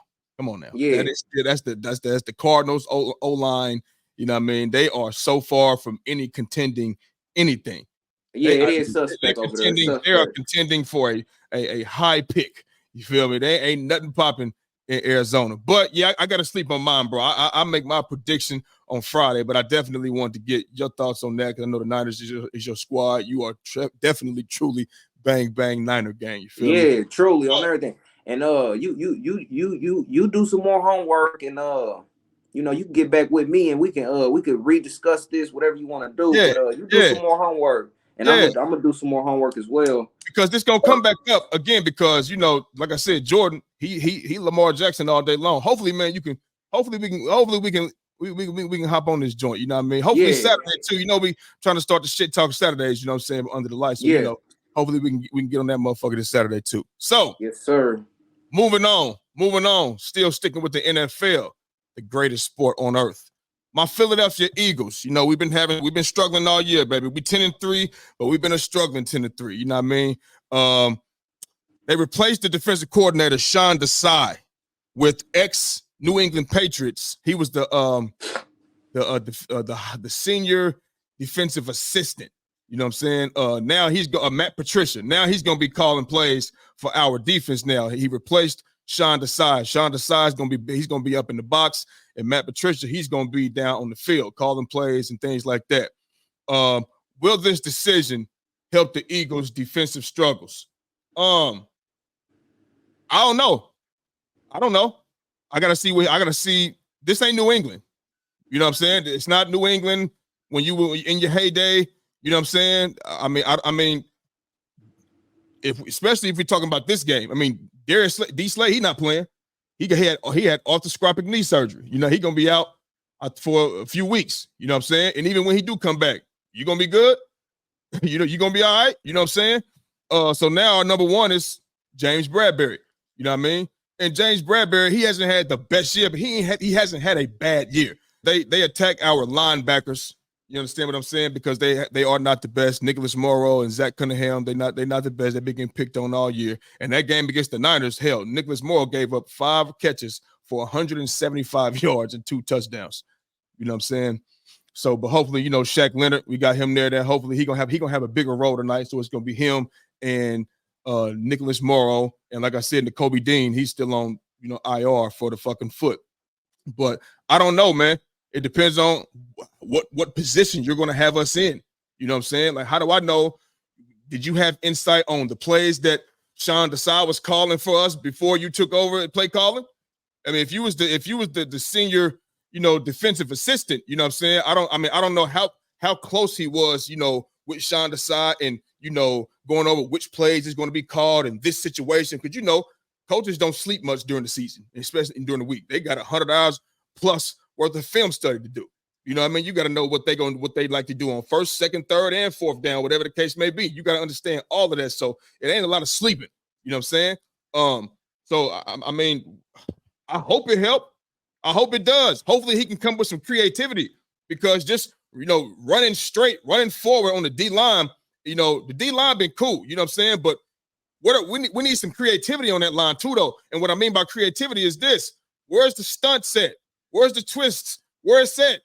Yeah, that's the Cardinals O-line. You know what I mean? They are so far from any contending anything. Yeah, it is suspect over there. They are contending for a high pick. You feel me? They ain't nothing popping in Arizona. But yeah, I got to sleep on mine, bro. I make my prediction on Friday, but I definitely want to get your thoughts on that because I know the Niners is your squad. You are definitely, truly bang bang Niner gang. You feel me? Yeah, truly on everything. And you do some more homework, and you know, you can get back with me and we could rediscuss this, whatever you want to do. Yeah, But you do some more homework, and yeah. I'm gonna do some more homework as well. Because this gonna come back up again because, you know, like I said, Jordan, he Lamar Jackson all day long. Hopefully, man, we can hop on this joint. You know what I mean? Hopefully Saturday too. You know, we trying to start the shit talk Saturdays. You know what I'm saying? Under the lights. So you know, hopefully we can get on that motherfucker this Saturday too. So yes, sir. Moving on. Still sticking with the NFL, the greatest sport on earth. My Philadelphia Eagles. You know, we've been struggling all year, baby. We 10-3, but we've been struggling 10-3. You know what I mean? They replaced the defensive coordinator Sean Desai with ex New England Patriots. He was the senior defensive assistant. You know what I'm saying? Now he's Matt Patricia. Now he's gonna be calling plays for our defense. Now he replaced Sean Desai. Sean Desai is gonna be up in the box, and Matt Patricia, he's gonna be down on the field calling plays and things like that. Will this decision help the Eagles' defensive struggles? I don't know. I gotta see. This ain't New England. You know what I'm saying? It's not New England when you were in your heyday. You know what I'm saying? I mean, especially if we're talking about this game. I mean, D. Slay, he not playing. He had arthroscopic knee surgery. You know, he gonna be out for a few weeks. You know what I'm saying? And even when he do come back, you gonna be good. You know, you gonna be all right. You know what I'm saying? So now our number one is James Bradbury. You know what I mean? And James Bradbury, he hasn't had the best year, but he hasn't had a bad year. They attack our linebackers. You understand what I'm saying? Because they are not the best. Nicholas Morrow and Zach Cunningham, they're not the best. They've been getting picked on all year. And that game against the Niners, hell, Nicholas Morrow gave up 5 catches for 175 yards and 2 touchdowns. You know what I'm saying? So, but hopefully, you know, Shaq Leonard, we got him there. That hopefully he gonna have a bigger role tonight. So it's gonna be him and Nicholas Morrow. And like I said, Nakobe Dean, he's still on, you know, IR for the fucking foot. But I don't know, man. It depends on what position you're going to have us in. You know what I'm saying? Like, how do I know? Did you have insight on the plays that Sean Desai was calling for us before you took over at play calling? I mean, if you was the senior, you know, defensive assistant, you know what I'm saying? I don't know how close he was, you know, with Sean Desai and, you know, going over which plays is going to be called in this situation. Because, you know, coaches don't sleep much during the season, especially during the week. They got 100 hours plus worth of film study to do. You know what I mean? You got to know what they like to do on first, second, third, and fourth down, whatever the case may be. You got to understand all of that. So it ain't a lot of sleeping. You know what I'm saying? So I mean, I hope it helped. I hope it does. Hopefully he can come with some creativity because just, you know, running forward on the D line, you know, the D line been cool. You know what I'm saying? But we need some creativity on that line too, though. And what I mean by creativity is this: where's the stunt set? Where's the twists? Where it's at?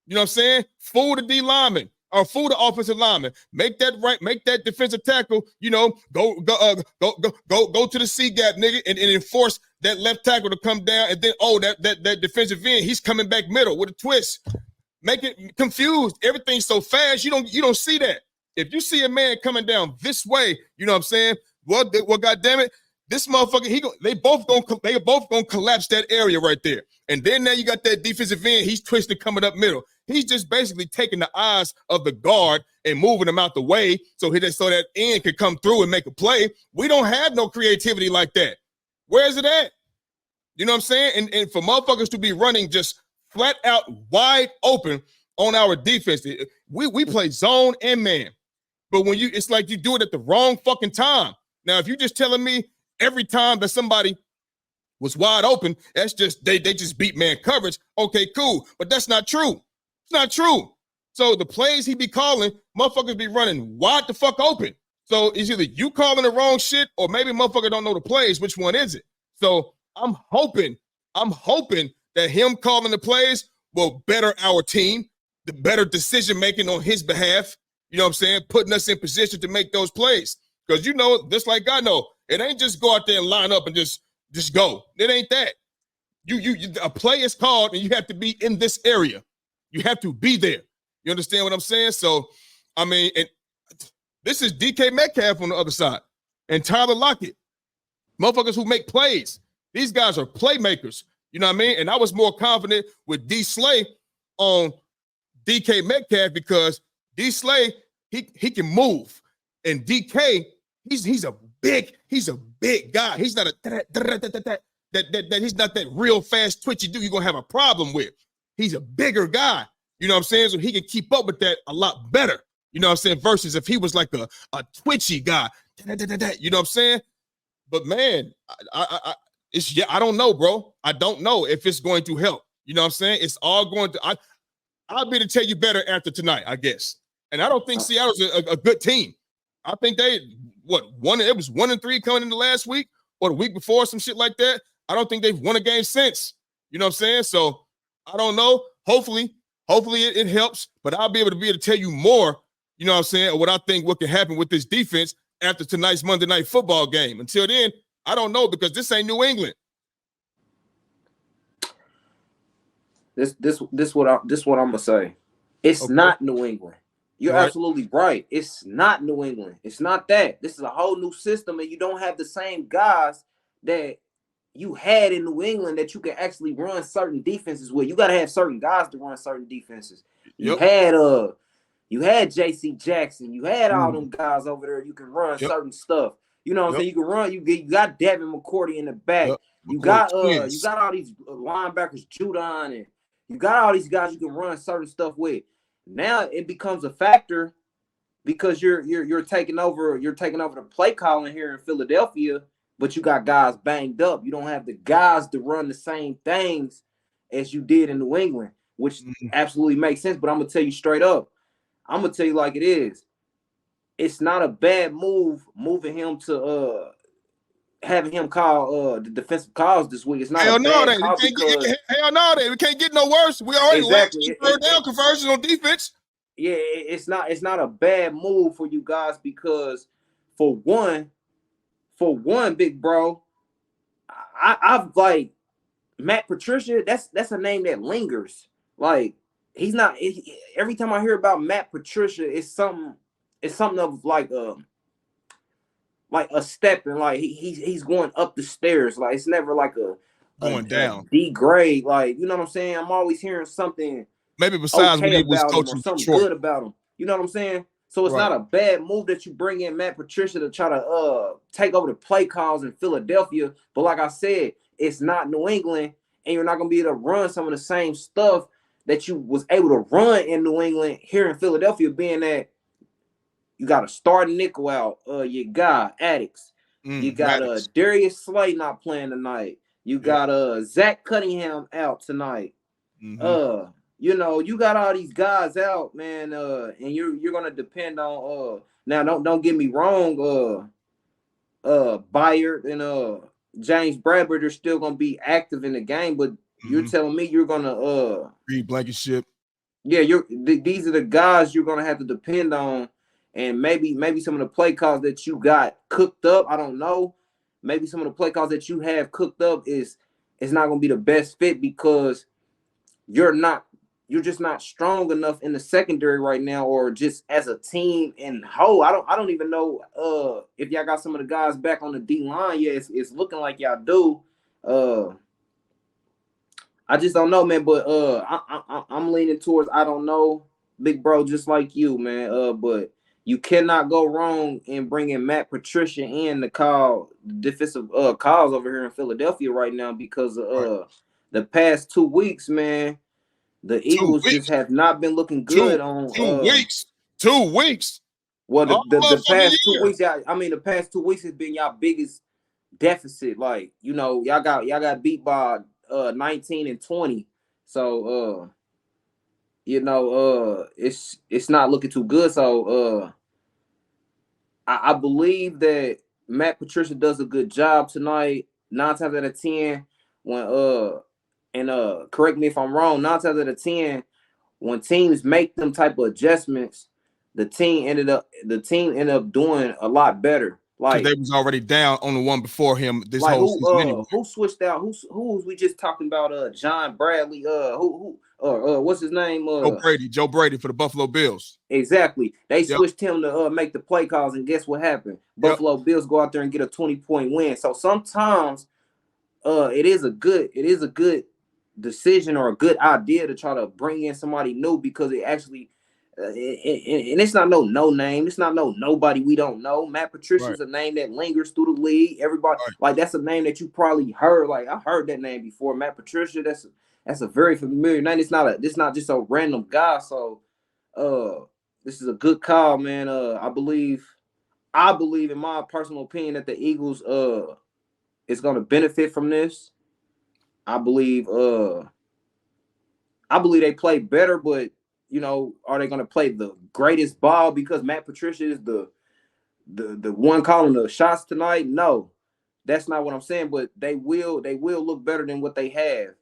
You know what I'm saying? Fool the D lineman or fool the offensive lineman. Make that defensive tackle, you know, go to the C gap, nigga, and enforce that left tackle to come down. And then, that defensive end, he's coming back middle with a twist. Make it confused. Everything's so fast, you don't see that. If you see a man coming down this way, you know what I'm saying? Well, goddamn it, this motherfucker, they both gonna collapse that area right there. And then now you got that defensive end, he's twisted coming up middle. He's just basically taking the eyes of the guard and moving them out the way so that end could come through and make a play. We don't have no creativity like that. Where is it at? You know what I'm saying? And for motherfuckers to be running just flat out wide open on our defense, we play zone and man. But when it's like you do it at the wrong fucking time. Now, if you're just telling me every time that somebody was wide open, that's just they just beat man coverage. Okay, cool. But that's not true. It's not true. So the plays he be calling, motherfuckers be running wide the fuck open. So it's either you calling the wrong shit or maybe motherfucker don't know the plays. Which one is it? So I'm hoping that him calling the plays will better our team, the better decision making on his behalf. You know what I'm saying? Putting us in position to make those plays. Because, you know, just like I know, it ain't just go out there and line up and just go. It ain't that. A play is called and you have to be in this area. You have to be there. You understand what I'm saying? So, I mean, and this is DK Metcalf on the other side and Tyler Lockett, motherfuckers who make plays. These guys are playmakers. You know what I mean? And I was more confident with D Slay on DK Metcalf because D Slay, he can move. And DK, he's a big guy. He's not he's not that real fast twitchy dude you're gonna have a problem with. He's a bigger guy. You know what I'm saying? So he can keep up with that a lot better. You know what I'm saying? Versus if he was like a twitchy guy. You know what I'm saying? But man, I don't know, bro. I don't know if it's going to help. You know what I'm saying? It's all going to. I'll be to tell you better after tonight, I guess. And I don't think Seattle's a good team. I think it was 1-3 coming into last week or the week before, some shit like that. I don't think they've won a game since. You know what I'm saying? So I don't know. Hopefully it helps, but I'll be able to tell you more, you know what I'm saying, or what I think what can happen with this defense after tonight's Monday Night Football game. Until then, I don't know because this ain't New England. This what I'm gonna say. It's not New England. You're absolutely right. It's not New England. It's not that. This is a whole new system, and you don't have the same guys that you had in New England that you can actually run certain defenses with. You got to have certain guys to run certain defenses. You had J.C. Jackson. You had all them guys over there. You can run certain stuff. You know what I'm saying? You can run. You got Devin McCourty in the back. You got all these linebackers, Judon, and you got all these guys you can run certain stuff with. Now it becomes a factor because you're taking over the play calling here in Philadelphia, but you got guys banged up. You don't have the guys to run the same things as you did in New England, which absolutely makes sense. But I'm gonna tell you straight up, I'm gonna tell you like it is. It's not a bad move moving him to having him call the defensive calls this week. It's not hell a bad no, call because hell no, we can't get no worse. We already exactly third down conversions on defense. Yeah, it's not a bad move for you guys because for one, big bro, I've like Matt Patricia. That's a name that lingers. Like he's not. Every time I hear about Matt Patricia, it's something of like a step and like he's going up the stairs. Like it's never like going down. A D grade. Like you know what I'm saying. I'm always hearing something. Maybe besides when he was coaching something good about him. You know what I'm saying? So it's not a bad move that you bring in Matt Patricia to try to take over the play calls in Philadelphia. But like I said, it's not New England, and you're not gonna be able to run some of the same stuff that you was able to run in New England here in Philadelphia, being that you got a starting nickel out, you got Addicts, you got Darius Slay not playing tonight, you got Zach Cunningham out tonight. You know, you got all these guys out, man, and you're gonna depend on now don't get me wrong, Byard and James Bradford are still gonna be active in the game, but you're telling me you're gonna Reed Blankenship. Yeah, these are the guys you're gonna have to depend on, and maybe some of the play calls that you got cooked up, I don't know. Maybe some of the play calls that you have cooked up is not gonna be the best fit because you're just not strong enough in the secondary right now, or just as a team in whole. I don't even know if y'all got some of the guys back on the D line. Yeah, it's looking like y'all do. I just don't know, man. But I'm leaning towards I don't know, big bro, just like you, man. But you cannot go wrong in bringing Matt Patricia in to call defensive calls over here in Philadelphia right now because the past 2 weeks, man. The Eagles just have not been looking good on 2 weeks. 2 weeks. Well, the past 2 weeks, the past 2 weeks has been y'all biggest deficit. Like, you know, y'all got beat by 19-20. So you know, it's not looking too good. So I believe that Matt Patricia does a good job tonight. 9 times out of 10 when and correct me if I'm wrong, 9 times out of 10, when teams make them type of adjustments, the team ended up doing a lot better. Because Like they was already down on the one before him this like whole season anyway. who switched out? Who was we just talking about? John Bradley. What's his name? Joe Brady for the Buffalo Bills. Exactly. They Yep. switched him to make the play calls, and guess what happened? Buffalo Bills go out there and get a 20-point win. So sometimes it is a good decision or a good idea to try to bring in somebody new because it actually and it's not no name. It's not nobody we don't know. Matt Patricia's a name that lingers through the league. Everybody like that's a name that you probably heard. Like I heard that name before. Matt Patricia. That's a very familiar name. It's not just a random guy. So this is a good call, man. I believe in my personal opinion that the Eagles is going to benefit from this. I believe they play better, but you know, are they going to play the greatest ball because Matt Patricia is the one calling the shots tonight? No, that's not what I'm saying. But they will look better than what they have.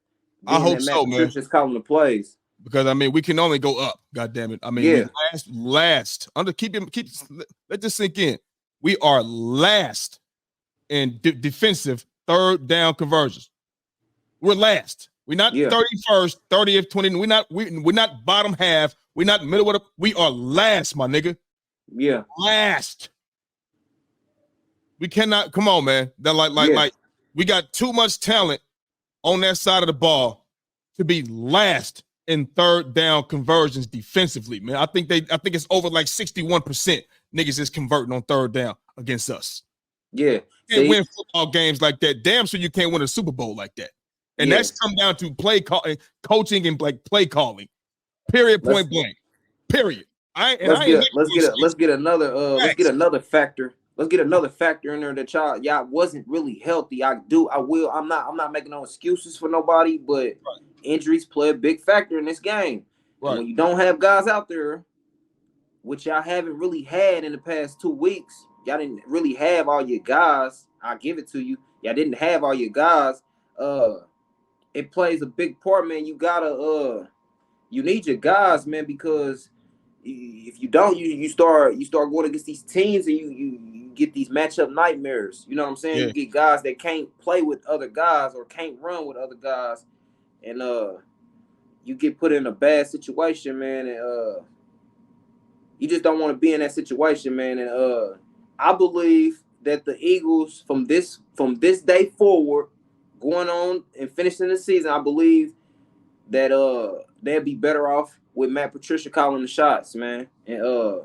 I hope Matt so, man. Patricia's calling the plays Because I mean, we can only go up. God damn it! I mean, we last under let this sink in. We are last in defensive third down conversions. We're last. We're not 31st, 30th, 20th. We're not bottom half. We're not middle of the. We are last, my nigga. Yeah, last. We cannot. Come on, man. That like we got too much talent on that side of the ball to be last in third down conversions defensively, man. I think it's over like 61% niggas is converting on third down against us. Yeah. You can't win football games like that. Damn sure you can't win a Super Bowl like that. And that's come down to coaching and like play calling. Period. Point blank. Period. Let's get another factor. Let's get another factor in there that y'all wasn't really healthy. I'm not making no excuses for nobody, but injuries play a big factor in this game. Right. When you don't have guys out there, which y'all haven't really had in the past 2 weeks, y'all didn't really have all your guys. I'll give it to you. Y'all didn't have all your guys. It plays a big part, man. You gotta you need your guys, man, because if you don't, you start going against these teams and you get these matchup nightmares. You know what I'm saying? Yeah. You get guys that can't play with other guys or can't run with other guys, and you get put in a bad situation, man. And you just don't want to be in that situation, man. And I believe that the Eagles from this day forward, going on and finishing the season, I believe that they'll be better off with Matt Patricia calling the shots, man. And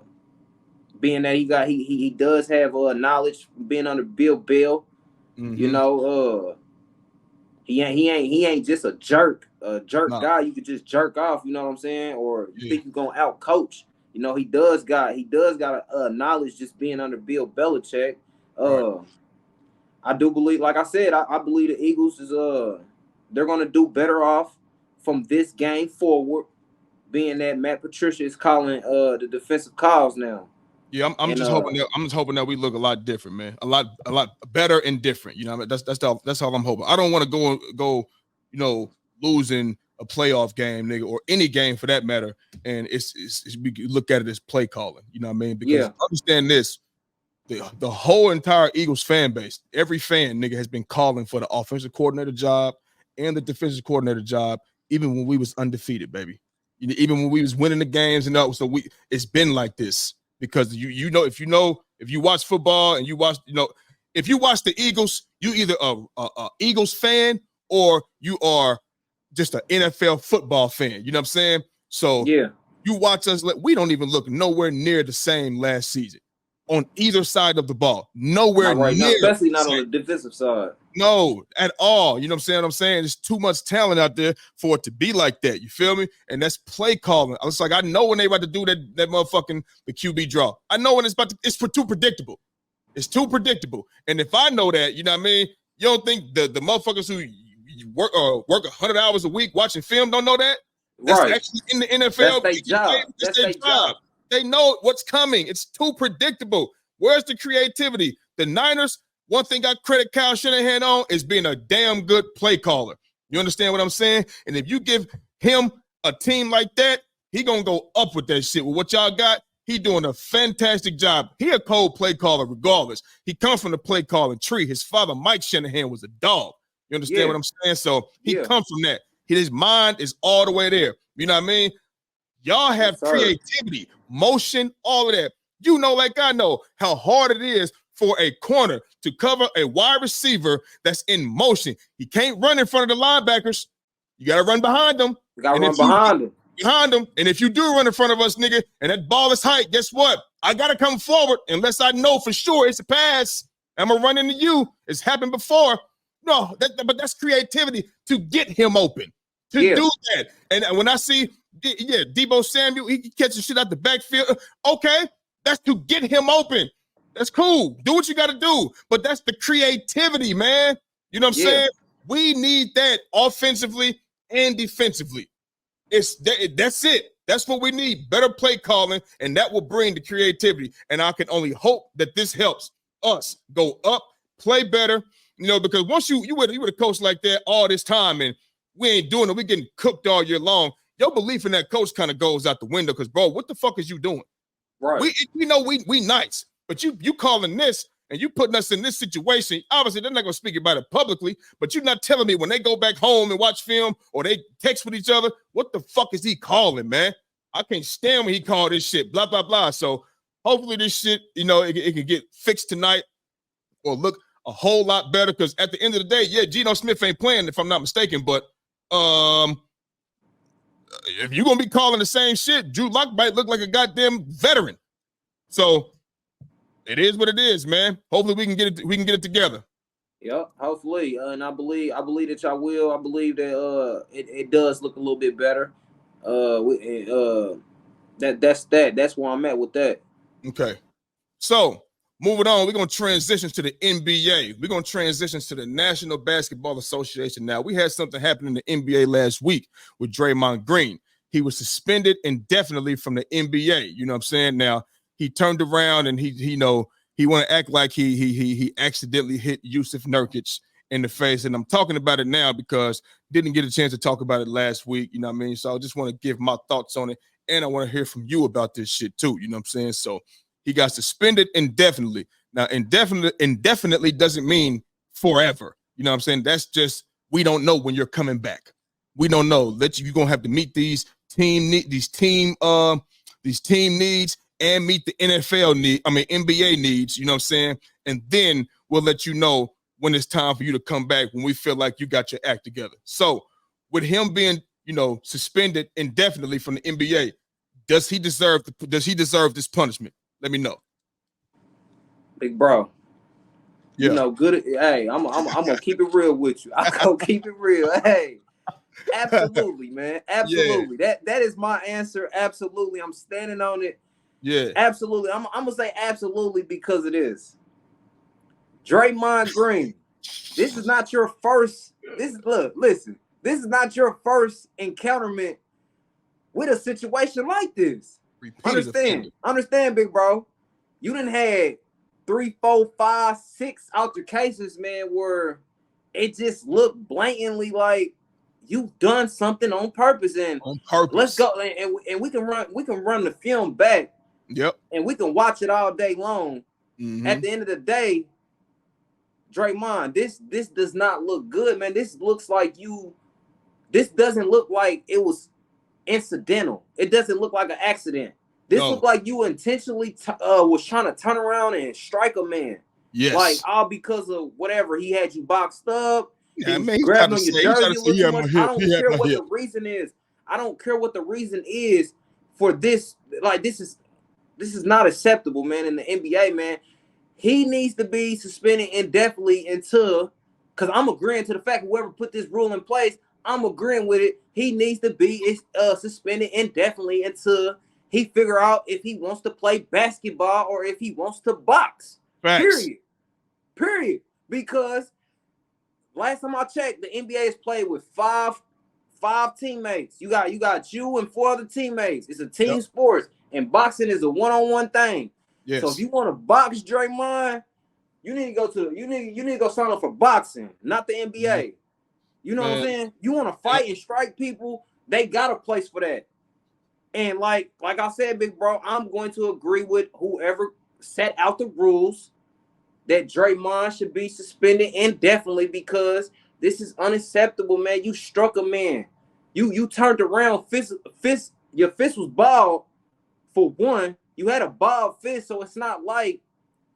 being that he does have knowledge from being under Bill Bell, you know, he ain't just a jerk guy. You could just jerk off, you know what I'm saying? Or you think you're gonna out coach. You know, he does got a knowledge just being under Bill Belichick. I do believe, like I said, I believe the Eagles is they're gonna do better off from this game forward, being that Matt Patricia is calling the defensive calls now. Yeah, I'm just hoping that we look a lot different, man. A lot better and different. You know, that's all I'm hoping. I don't want to go, you know, losing a playoff game, nigga, or any game for that matter. And it's we look at it as play calling. You know what I mean? Because understand this. The whole entire Eagles fan base, every fan, nigga, has been calling for the offensive coordinator job and the defensive coordinator job, even when we was undefeated, baby. Even when we was winning the games, and so it's been like this because you know if you watch football and you watch, you know, if you watch the Eagles, you either a Eagles fan or you are just an NFL football fan. You know what I'm saying? So you watch us. We don't even look nowhere near the same last season. On either side of the ball, nowhere near, especially not on the defensive side. No, at all. You know what I'm saying? There's too much talent out there for it to be like that. You feel me? And that's play calling. I was like, I know when they about to do that motherfucking the QB draw. I know when it's too predictable. It's too predictable. And if I know that, you know what I mean? You don't think the motherfuckers who work 100 hours a week watching film don't know that? That's actually in the NFL. That's their job. That's their job. They know what's coming. It's too predictable. Where's the creativity? The Niners, one thing I credit Kyle Shanahan on is being a damn good play caller. You understand what I'm saying? And if you give him a team like that, he gonna go up with that shit. With what y'all got, He doing a fantastic job. He a cold play caller regardless. He comes from the play calling tree. His father, Mike Shanahan, was a dog. You understand what I'm saying? So he comes from that. His mind is all the way there. You know what I mean? Y'all have creativity, motion, all of that. You know, like I know, how hard it is for a corner to cover a wide receiver that's in motion. He can't run in front of the linebackers. You got to run behind them. You got to run behind them. Behind them. And if you do run in front of us, nigga, and that ball is height, guess what? I got to come forward unless I know for sure it's a pass. I'm going to run into you. It's happened before. No, but that's creativity to get him open, to do that. And when I see, Deebo Samuel, he catches shit out the backfield. Okay, that's to get him open. That's cool. Do what you got to do. But that's the creativity, man. You know what I'm saying? We need that offensively and defensively. That's it. That's what we need. Better play calling, and that will bring the creativity. And I can only hope that this helps us go up, play better. You know, because once you would have coached like that all this time, and we ain't doing it, we getting cooked all year long. Your belief in that coach kind of goes out the window. Because, bro, what the fuck is you doing? Right. We know we nice, but you calling this and you putting us in this situation. Obviously, they're not gonna speak about it publicly, but you're not telling me when they go back home and watch film or they text with each other, what the fuck is he calling, man? I can't stand when he called this shit, blah, blah, blah. So hopefully this shit, you know, it can get fixed tonight or look a whole lot better. Because at the end of the day, Geno Smith ain't playing if I'm not mistaken, but if you're gonna be calling the same shit, Drew Lock might look like a goddamn veteran. So it is what it is, man. Hopefully we can get it together. Yep, hopefully. And I believe that y'all will. I believe that it does look a little bit better. That's where I'm at with that. Okay. So moving on, we're gonna transition to the NBA. We're gonna transition to the National Basketball Association. Now, we had something happen in the NBA last week with Draymond Green. He was suspended indefinitely from the NBA. You know what I'm saying? Now, he turned around and he want to act like he accidentally hit Yusuf Nurkic in the face. And I'm talking about it now because didn't get a chance to talk about it last week. You know what I mean? So I just want to give my thoughts on it. And I want to hear from you about this shit too. You know what I'm saying? So he got suspended indefinitely. Now, indefinitely doesn't mean forever. You know what I'm saying? That's just, we don't know when you're coming back. We don't know. You're going to have to meet these team needs and meet the NBA needs, you know what I'm saying? And then we'll let you know when it's time for you to come back, when we feel like you got your act together. So with him being, suspended indefinitely from the NBA, does he deserve this punishment? Let me know. Big bro. Yeah. Good. Hey, I'm gonna keep it real with you. I'm gonna keep it real. Hey, absolutely, man. Absolutely. Yeah. That is my answer. Absolutely. I'm standing on it. Yeah, absolutely. I'm gonna say absolutely because it is. Draymond Green, this is not your first. Listen. This is not your first encounterment with a situation like this. Understand, big bro. You done had 3, 4, 5, 6 altercations, man, where it just looked blatantly like you've done something on purpose. And let's go and we can run the film back. Yep. And we can watch it all day long. Mm-hmm. At the end of the day, Draymond, this does not look good, man. This doesn't look like it was incidental. It doesn't look like an accident. This looked like you intentionally was trying to turn around and strike a man. Yes. Like all because of whatever. He had you boxed up. Yeah, he grabbed on your jersey. I don't care what the reason is. I don't care what the reason is for this. Like this is not acceptable, man, in the NBA, man. He needs to be suspended indefinitely until, because I'm agreeing to the fact whoever put this rule in place, I'm agreeing with it. He needs to be suspended indefinitely until he figure out if he wants to play basketball or if he wants to box. Facts. Period. Because last time I checked, the NBA has played with five teammates. You got you and 4 other teammates. It's a team sport. And boxing is a one-on-one thing. Yes. So if you want to box Draymond, you need to go sign up for boxing, not the NBA. Mm-hmm. You know what I'm saying? You want to fight and strike people, they got a place for that. And like I said, big bro, I'm going to agree with whoever set out the rules that Draymond should be suspended indefinitely because this is unacceptable, man. You struck a man. You turned around, your fist was bald for one. You had a bald fist, so it's not like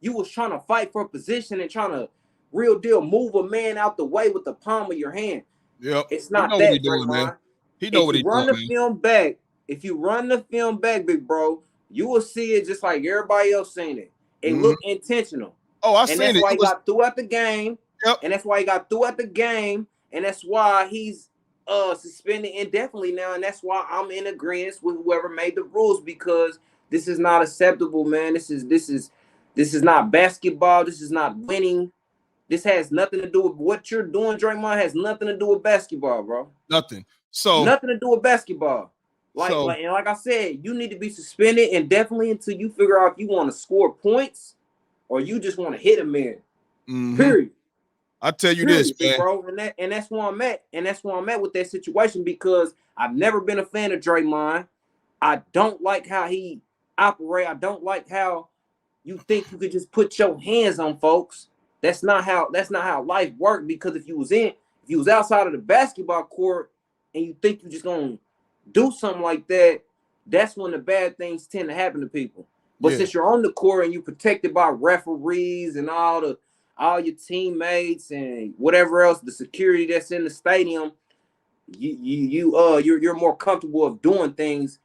you was trying to fight for a position and trying to real deal move a man out the way with the palm of your hand. Yep. It's not what that, he doing, Draymond. man. He know what he doing, man. If you run the film back, big bro, you will see it just like everybody else seen it. It looked intentional. Oh, I and seen that's it. why It he was... got through at the game. Yep. And that's why he got through at the game. And that's why he's suspended indefinitely now. And that's why I'm in agreement with whoever made the rules because this is not acceptable, man. This is not basketball. This is not winning. This has nothing to do with what you're doing, Draymond. Has nothing to do with basketball, bro. Nothing. So nothing to do with basketball. Like I said, you need to be suspended indefinitely until you figure out if you want to score points or you just want to hit a man. Period. I tell you this, man, bro, and that's where I'm at. And that's where I'm at with that situation because I've never been a fan of Draymond. I don't like how he operate. I don't like how you think you could just put your hands on folks. That's not how life worked. Because if you was outside of the basketball court and you think you're just gonna do something like that, that's when the bad things tend to happen to people. But since you're on the court and you're protected by referees and all your teammates and whatever else, the security that's in the stadium, you're more comfortable of doing things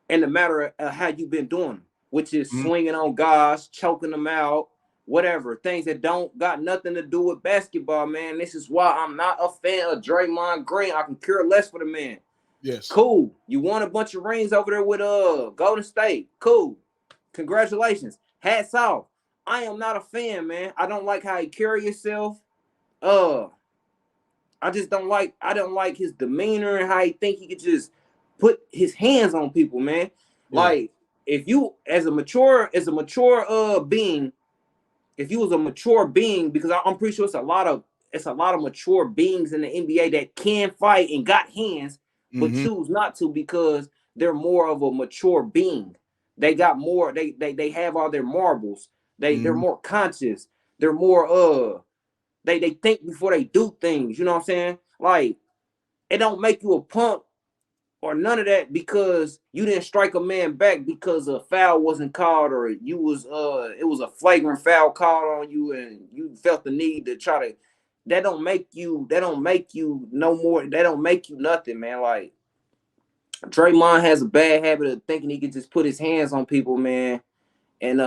in the matter of how you've been doing them, which is swinging on guys, choking them out, whatever, things that don't got nothing to do with basketball, man. This is why I'm not a fan of Draymond Green. I can care less for the man. Yes. Cool. You won a bunch of rings over there with Golden State. Cool. Congratulations. Hats off. I am not a fan, man. I don't like how he carry himself. I don't like his demeanor and how he think he could just put his hands on people, man. Yeah. Like if you as a mature being, if you was a mature being, because I'm pretty sure it's a lot of mature beings in the NBA that can fight and got hands, but choose not to because they're more of a mature being. They got more, they have all their marbles. They're more conscious. They're more they think before they do things. You know what I'm saying? Like it don't make you a punk or none of that because you didn't strike a man back because a foul wasn't called or it was a flagrant foul called on you and you felt the need to try to. That don't make you no more. That don't make you nothing, man. Like Draymond has a bad habit of thinking he can just put his hands on people, man. And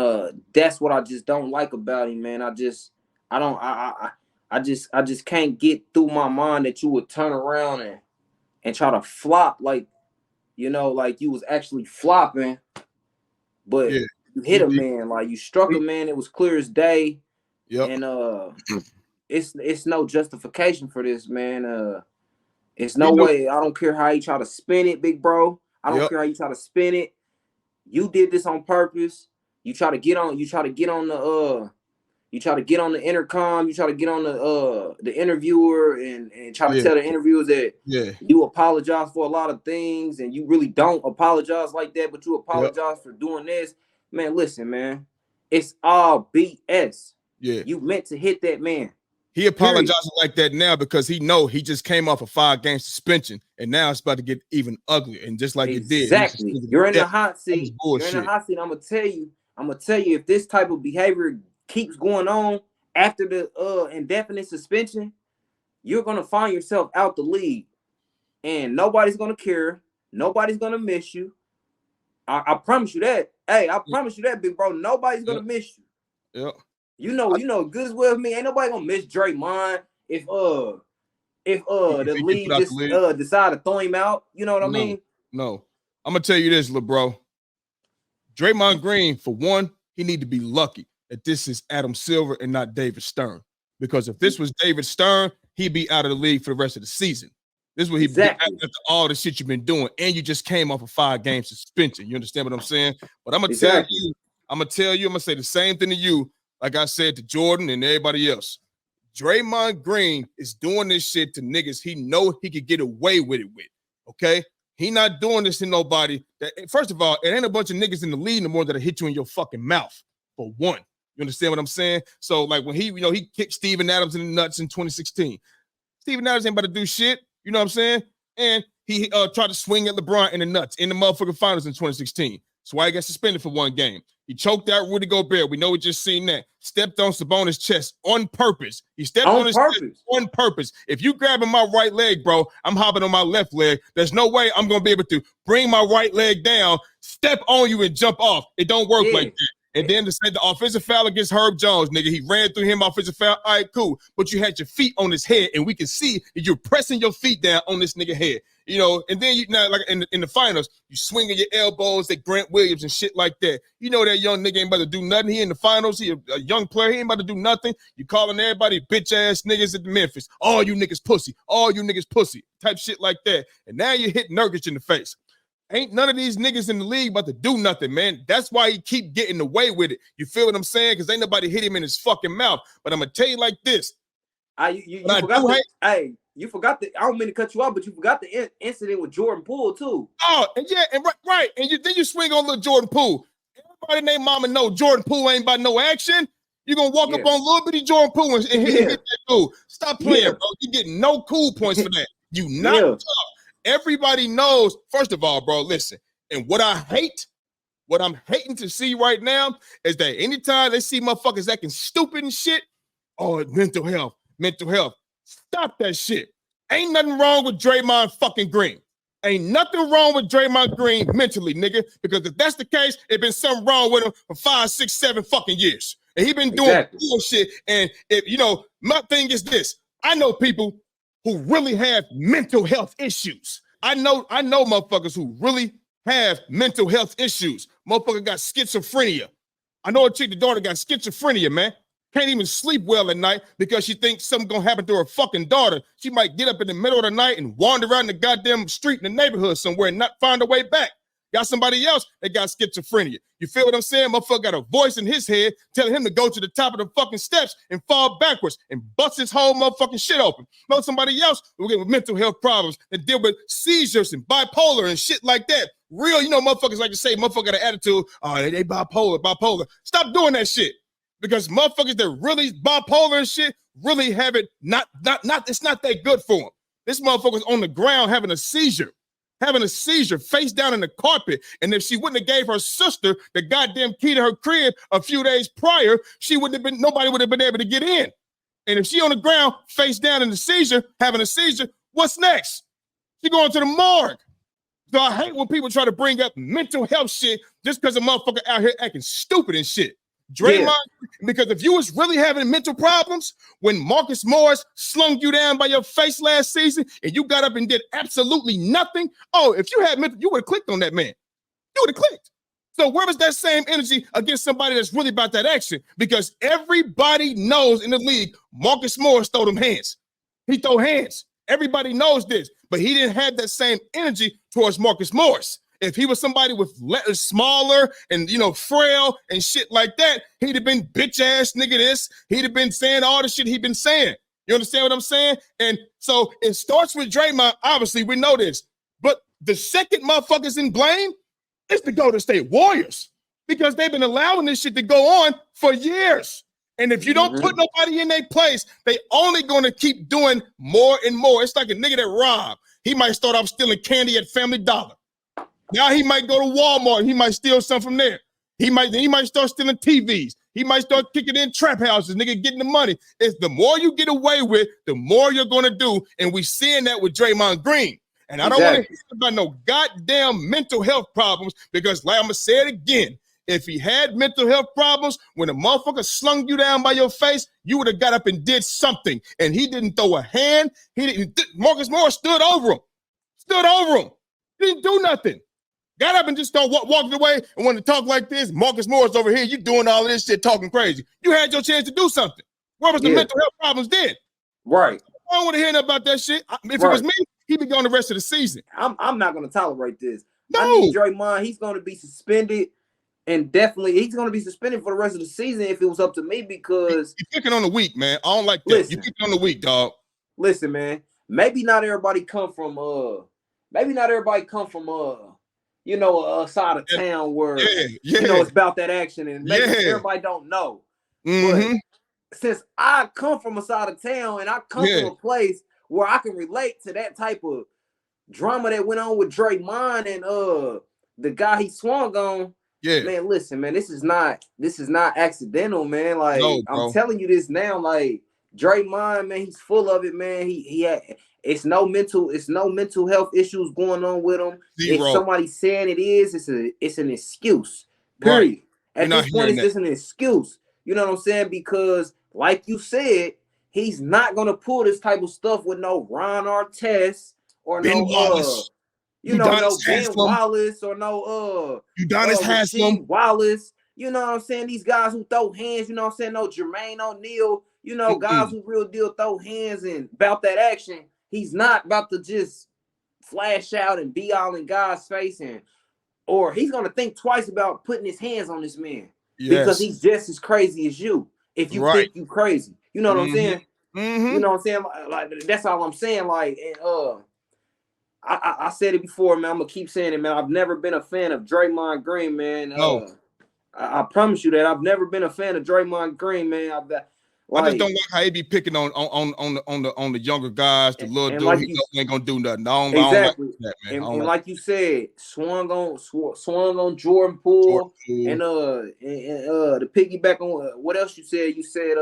that's what I just don't like about him, man. I just can't get through my mind that you would turn around and try to flop like you was actually flopping, but you hit a man, like you struck a man. It was clear as day. Yep. And it's no justification for this, man. It's no way. I don't care how you try to spin it, big bro. I don't care how you try to spin it. You did this on purpose. You try to get on the intercom, you try to get on the interviewer and try to tell the interviewers that you apologize for a lot of things and you really don't apologize like that, but you apologize for doing this. Man, listen, man. It's all BS. Yeah. You meant to hit that man. He apologizing like that now because he just came off a 5-game suspension and now it's about to get even uglier. And just like it did. Exactly. You're in the hot seat. You're in the hot seat. I'm gonna tell you if this type of behavior keeps going on after the indefinite suspension, you're gonna find yourself out the league, and nobody's gonna care. Nobody's gonna miss you. I promise you that. Hey, I promise you that, big bro. Nobody's gonna miss you. Yeah. You know good as well as me. Ain't nobody gonna miss Draymond if the league just decide to throw him out. You know what I mean? No. I'm gonna tell you this, little bro. Draymond Green, for one, he need to be lucky that this is Adam Silver and not David Stern. Because if this was David Stern, he'd be out of the league for the rest of the season. This is what he'd be after all the shit you've been doing. And you just came off a 5-game suspension. You understand what I'm saying? But I'm going to tell you, I'm going to say the same thing to you, like I said to Jordan and everybody else. Draymond Green is doing this shit to niggas he know he could get away with it with, okay? He not doing this to nobody. That first of all, it ain't a bunch of niggas in the league no more that'll hit you in your fucking mouth, for one. You understand what I'm saying? So, like, when he kicked Steven Adams in the nuts in 2016. Steven Adams ain't about to do shit. You know what I'm saying? And he tried to swing at LeBron in the nuts in the motherfucking finals in 2016. That's why he got suspended for one game. He choked out Rudy Gobert. We know we just seen that. Stepped on Sabonis' chest on purpose. He stepped on his chest on purpose. If you grabbing my right leg, bro, I'm hopping on my left leg. There's no way I'm going to be able to bring my right leg down, step on you, and jump off. It don't work like that. And then to say the offensive foul against Herb Jones, nigga, he ran through him, offensive foul. All right, cool. But you had your feet on his head, and we can see that you're pressing your feet down on this nigga head. You know, and then like in the finals, you swinging your elbows at Grant Williams and shit like that. You know that young nigga ain't about to do nothing. He in the finals. He a young player. He ain't about to do nothing. You calling everybody bitch ass niggas at the Memphis. All you niggas pussy. All you niggas pussy. Type shit like that. And now you hit Nurkic in the face. Ain't none of these niggas in the league about to do nothing, man. That's why he keep getting away with it. You feel what I'm saying? Because ain't nobody hit him in his fucking mouth. But I'm going to tell you like this. You forgot the. I don't mean to cut you off, but you forgot the incident with Jordan Poole too. Oh, and yeah, and right. And then you swing on little Jordan Poole. Everybody named mama know Jordan Poole ain't about no action. You're going to walk up on little bitty Jordan Poole and hit that dude. Stop playing, bro. You're getting no cool points for that. You not tough. Everybody knows, first of all, bro, listen, and what I'm hating to see right now is that anytime they see motherfuckers acting stupid and shit, oh, mental health. Stop that shit. Ain't nothing wrong with Draymond fucking Green. Ain't nothing wrong with Draymond Green mentally, nigga, because if that's the case, it been something wrong with him for 5, 6, 7 fucking years. And he been doing bullshit. And if my thing is this, I know people who really have mental health issues. I know motherfuckers who really have mental health issues. Motherfucker got schizophrenia. I know a chick, the daughter got schizophrenia, man. Can't even sleep well at night because she thinks something gonna happen to her fucking daughter. She might get up in the middle of the night and wander around the goddamn street in the neighborhood somewhere and not find her way back. Got somebody else that got schizophrenia. You feel what I'm saying? Motherfucker got a voice in his head telling him to go to the top of the fucking steps and fall backwards and bust his whole motherfucking shit open. Know somebody else who get with mental health problems and deal with seizures and bipolar and shit like that. Real, motherfuckers like to say motherfucker got an attitude. Oh, they bipolar. Stop doing that shit. Because motherfuckers that really bipolar and shit really have it it's not that good for them. This motherfucker's on the ground having a seizure face down in the carpet. And if she wouldn't have gave her sister the goddamn key to her crib a few days prior, nobody would have been able to get in. And if she on the ground face down in the seizure, having a seizure, what's next? She going to the morgue. So I hate when people try to bring up mental health shit just because a motherfucker out here acting stupid and shit. Draymond, because if you was really having mental problems when Marcus Morris slung you down by your face last season and you got up and did absolutely nothing, if you had mental, you would have clicked on that man. You would have clicked. So where was that same energy against somebody that's really about that action? Because everybody knows in the league, Marcus Morris throw them hands. He throw hands. Everybody knows this, but he didn't have that same energy towards Marcus Morris. If he was somebody with smaller and, frail and shit like that, he'd have been bitch ass nigga this. He'd have been saying all the shit he'd been saying. You understand what I'm saying? And so it starts with Draymond. Obviously, we know this. But the second motherfuckers in blame is the Golden State Warriors because they've been allowing this shit to go on for years. And if you don't put nobody in their place, they only going to keep doing more and more. It's like a nigga that robbed. He might start off stealing candy at Family Dollar. Now he might go to Walmart. He might steal some from there. He might start stealing TVs. He might start kicking in trap houses, nigga, getting the money. It's the more you get away with, the more you're going to do. And we're seeing that with Draymond Green. And I don't want to hear about no goddamn mental health problems because, like I'm going to say it again, if he had mental health problems, when a motherfucker slung you down by your face, you would have got up and did something. And he didn't throw a hand. Marcus Morris stood over him. He didn't do nothing. Got up and just started walking away and wanted to talk like this. Marcus Morris over here, you doing all of this shit, talking crazy. You had your chance to do something. Where was the mental health problems then? Right. I don't want to hear nothing about that shit. If it was me, he'd be gone the rest of the season. I'm not going to tolerate this. No. I need Draymond. He's going to be suspended, and definitely he's going to be suspended for the rest of the season if it was up to me because you're picking on the weak, man. I don't like that. You're picking on the weak, dog. Listen, man. Maybe not everybody come from maybe not everybody come from a side of town where it's about that action, and maybe everybody don't know. But since I come from a side of town and I come from a place where I can relate to that type of drama that went on with Draymond and the guy he swung on. Yeah, man, listen, man, this is not accidental, man. Like, no, I'm telling you this now, like Draymond, man, he's full of it, man. He had it's no mental health issues going on with him. Zero. If somebody's saying it is, it's an excuse. Period. Right. At this point, it's just an excuse. You know what I'm saying? Because, like you said, he's not gonna pull this type of stuff with no Ron Artest or Ben Wallace. No Ben Wallace or no Udonis Haslem Wallace. You know what I'm saying? These guys who throw hands, you know what I'm saying? No Jermaine O'Neal, guys who real deal throw hands and about that action. He's not about to just flash out and be all in God's face, or he's gonna think twice about putting his hands on this man. Because he's just as crazy as you. If you think you crazy. You know what I'm saying? You know what I'm saying? Like, that's all I'm saying. Like, and I said it before, man. I'm gonna keep saying it, man. I've never been a fan of Draymond Green, man. I promise you that I've never been a fan of Draymond Green, man. I just don't like how he be picking on the younger guys, the little dude. Like he ain't gonna do nothing. I don't like that, man. And like you said, swung on Jordan Poole, and to piggyback on what else you said. You said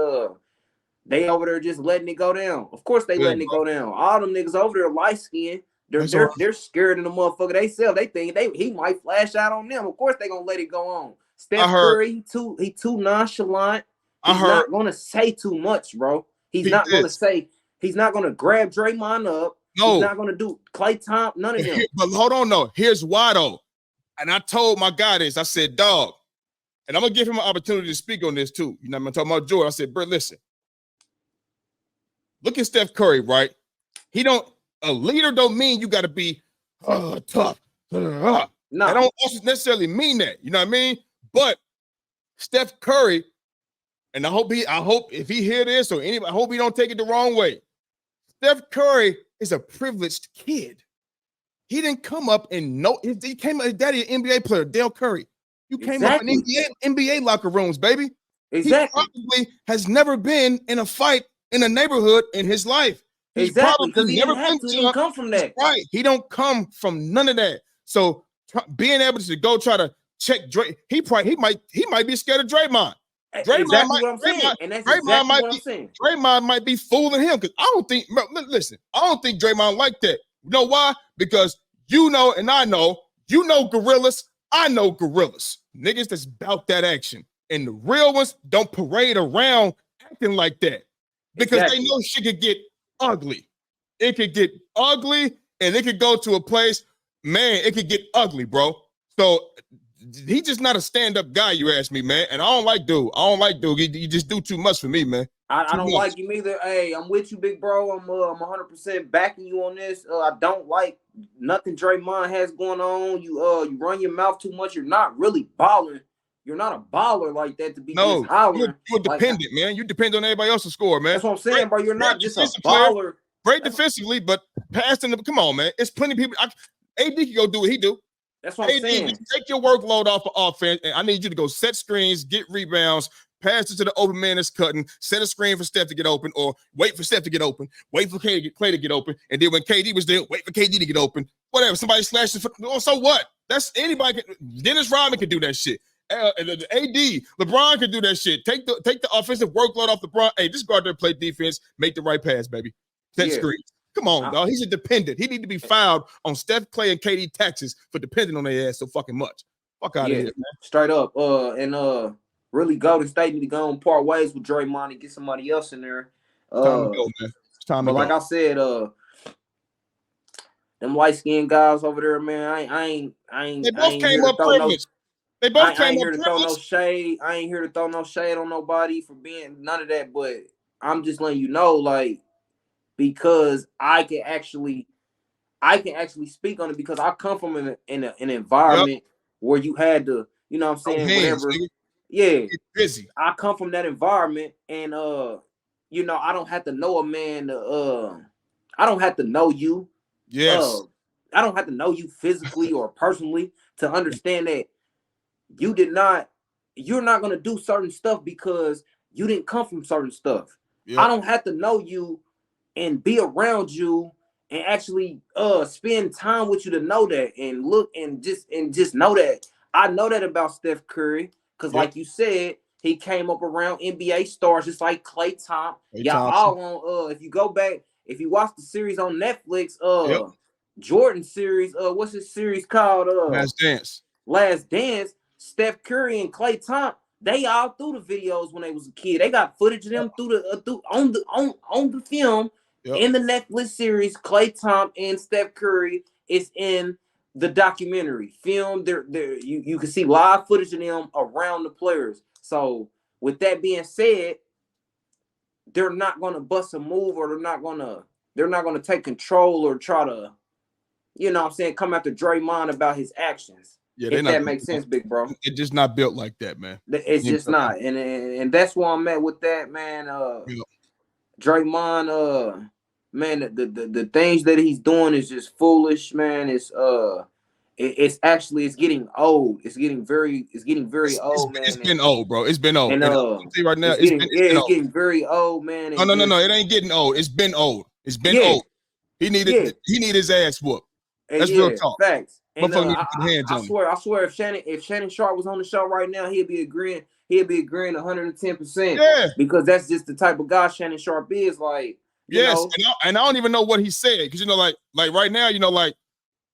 they over there just letting it go down. Of course they letting it go down. All them niggas over there light skinned. They're scared of the motherfucker they sell. They think he might flash out on them. Of course they gonna let it go on. Steph Curry, he too nonchalant. He's not gonna say too much, bro. He's not gonna grab Draymond up. No, he's not gonna do Klay Thompson, none of them. But hold on, though. Here's why though. And I told my guy this. I said, dog, and I'm gonna give him an opportunity to speak on this too. You know, I'm talking about Jordan. I said, bro, listen. Look at Steph Curry, right? A leader don't mean you got to be tough. No, that don't also necessarily mean that. You know what I mean? But Steph Curry, and I hope if he hear this or anybody, I hope he don't take it the wrong way. Steph Curry is a privileged kid. He didn't come up and he came up, his daddy an NBA player, Dale Curry. You came up in NBA locker rooms, baby. Exactly. He probably has never been in a fight in a neighborhood in his life. He's exactly, because he didn't come from that. Right. He don't come from none of that. So being able to go try to check Dray, he might be scared of Draymond. Draymond might be fooling him because I don't think Draymond like that. You know why? Because and I know, gorillas, I know gorillas. Niggas that's about that action. And the real ones don't parade around acting like that. Because they know shit could get ugly. It could get ugly, and it could go to a place, man, it could get ugly, bro. So he's just not a stand-up guy, you ask me, man. And I don't like dude. You just do too much for me, man. I don't like him either. Hey, I'm with you, big bro. I'm 100% backing you on this. I don't like nothing Draymond has going on. You run your mouth too much. You're not really balling. You're not a baller like that to be just hollering. You're dependent, man. You depend on everybody else to score, man. That's what I'm saying, bro. You're not just a baller. Great defensively, but passing them. Come on, man. It's plenty of people. AD can go do what he do. That's what I'm saying. Take your workload off of offense, and I need you to go set screens, get rebounds, pass it to the open man that's cutting, set a screen for Steph to get open, or wait for Steph to get open, wait for Clay to get open, and then when KD was there, wait for KD to get open. Whatever. Somebody slashes. So what? That's anybody. Dennis Rodman can do that shit. The AD, LeBron can do that shit. Take the offensive workload off LeBron. Hey, just go out there and play defense. Make the right pass, baby. Set screens. Come on, dog. He's a dependent. He need to be filed on Steph, Clay, and KD taxes for depending on their ass so fucking much. Fuck out of here, man. Straight up. Really Golden State need to go and part ways with Draymond and get somebody else in there. Time to go, man. It's time to go. Like I said, them light-skinned guys over there, man, I ain't. They both came up privileged. They both came up here to throw no shade. I ain't here to throw no shade on nobody for being none of that. But I'm just letting you know, like, because I can actually speak on it because I come from an environment where you had to, you know what I'm saying, whatever. Yeah, get busy. I come from that environment, and I don't have to know a man. I don't have to know you. Yes. I don't have to know you physically or personally to understand that you're not going to do certain stuff because you didn't come from certain stuff. Yep. I don't have to know you and be around you and actually spend time with you to know that and look and just know that. I know that about Steph Curry because, like you said, he came up around NBA stars just like Klay Thompson. Y'all all on if you go back, if you watch the series on Netflix, Jordan series, what's his series called? Last Dance. Steph Curry and Klay Thompson, they all through the videos when they was a kid. They got footage of them through the on the film in the Netflix series. Klay Thompson and Steph Curry is in the documentary film. You can see live footage of them around the players. So with that being said, they're not gonna bust a move, or they're not gonna take control or try to, you know what I'm saying, come after Draymond about his actions. Yeah, if that makes sense, big bro. It's just not built like that, man. It's just not. And that's why I'm at with that, man. Draymond, man, the things that he's doing is just foolish, man. It's getting old. It's getting very old, man. It's been old, bro. It's been old. And right now, it's getting very old, man. No. It ain't getting old. It's been old. It's been old. He needed his ass whooped. That's real talk. Facts. And I swear, if Shannon Sharp was on the show right now, he'd be agreeing 110%. Yeah. Because that's just the type of guy Shannon Sharp is. Like, yes, and I don't even know what he said, because like right now, like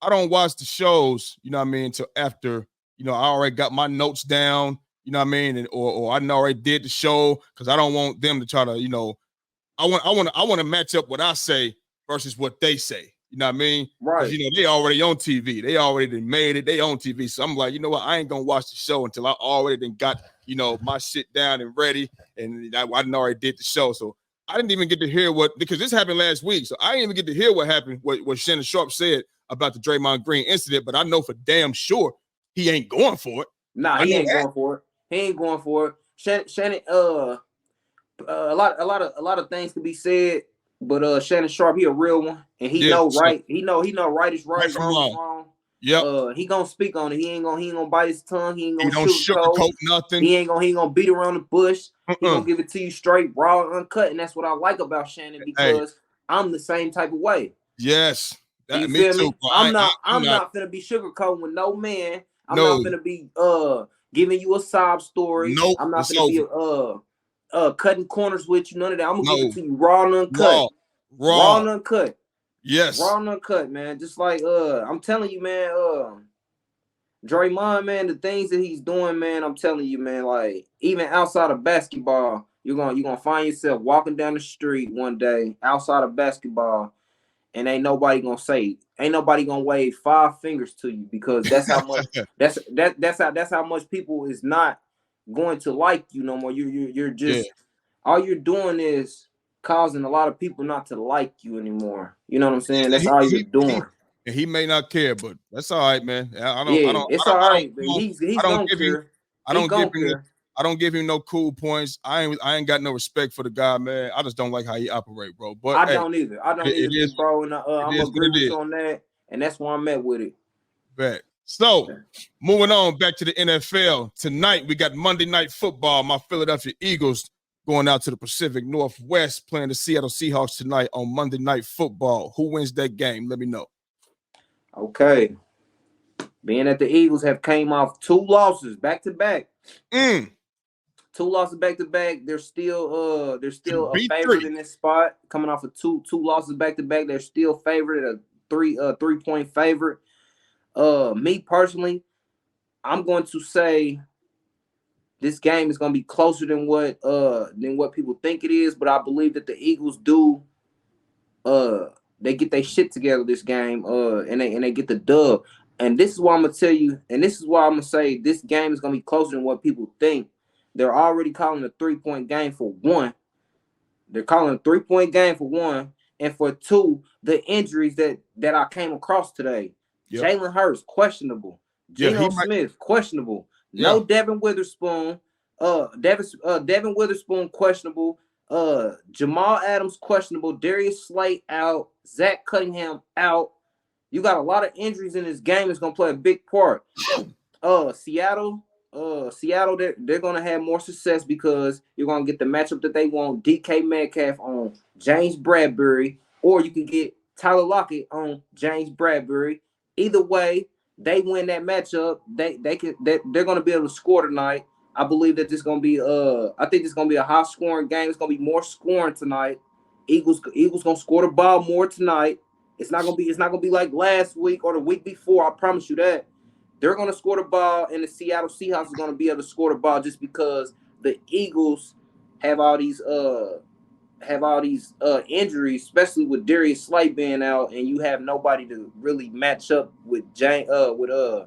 I don't watch the shows, you know what I mean, till after, I already got my notes down, you know what I mean, and or I already did the show, because I don't want them to try to, I want to match up what I say versus what they say. You know what I mean? Right. They already on TV. They already made it. They on TV. So I'm like, you know what? I ain't gonna watch the show until I already got, my shit down and ready. And I already did the show. So I didn't even get to hear because this happened last week. So I didn't even get to hear what happened, what Shannon Sharp said about the Draymond Green incident. But I know for damn sure he ain't going for it. Nah, he ain't going for it. He ain't going for it. Shannon, a lot of things can be said. But Shannon Sharp, he a real one, and he know right. He know right is right, wrong is wrong. Yep. He gonna speak on it. He ain't gonna bite his tongue. He ain't gonna sugarcoat nothing. He ain't gonna beat around the bush. He gonna give it to you straight, raw, uncut, and that's what I like about Shannon, because I'm the same type of way. Yes, you feel me? Bro. I'm not gonna be sugarcoating with no man. I'm not gonna be giving you a sob story. Nope. I'm not gonna be cutting corners with you, none of that. I'm gonna give it to you raw and uncut. Raw and uncut. Yes. Raw and uncut, man. Just like I'm telling you, man, Draymond, man, the things that he's doing, man, I'm telling you, man, like even outside of basketball, you're gonna find yourself walking down the street one day outside of basketball, and ain't nobody gonna wave 5 fingers to you, because that's how much that's how much people is not going to like you no more. You're just all you're doing is causing a lot of people not to like you anymore. You know what I'm saying? That's all you're doing. He may not care, but that's all right, man. It's all right. He's gonna care. I don't give him no cool points. I ain't got no respect for the guy, man. I just don't like how he operate, bro. But I don't either, bro. And I'm agree with you on that, and that's why I'm at with it. Bet. So, moving on back to the NFL. Tonight, we got Monday Night Football. My Philadelphia Eagles going out to the Pacific Northwest, playing the Seattle Seahawks tonight on Monday Night Football. Who wins that game? Let me know. Okay. Being that the Eagles have came off 2 losses back-to-back. 2 losses back-to-back. They're still a favorite in this spot. Coming off of two losses back-to-back, they're still favored at a 3-point favorite. Me personally, I'm going to say this game is going to be closer than what people think it is, but I believe that the Eagles do they get their shit together this game and they get the dub. And this is why I'm going to tell you, and this is why I'm going to say this game is going to be closer than what people think. They're already calling a 3-point game for 1. They're calling a 3-point game for 1, and for 2, the injuries that I came across today. Yep. Jalen Hurts, questionable. Geno Smith, questionable. Yeah. No Devin Witherspoon. Devin Witherspoon, questionable. Jamal Adams, questionable. Darius Slate out. Zach Cunningham out. You got a lot of injuries in this game that's gonna play a big part. Seattle, they're gonna have more success because you're gonna get the matchup that they want. DK Metcalf on James Bradbury, or you can get Tyler Lockett on James Bradbury. Either way, they win that matchup. They're gonna be able to score tonight. I believe that this is gonna be I think it's gonna be a high scoring game. It's gonna be more scoring tonight. Eagles gonna score the ball more tonight. It's not gonna be like last week or the week before. I promise you that. They're going to score the ball, and the Seattle Seahawks is going to be able to score the ball just because the Eagles have all these injuries, especially with Darius Slay being out, and you have nobody to really match up with DK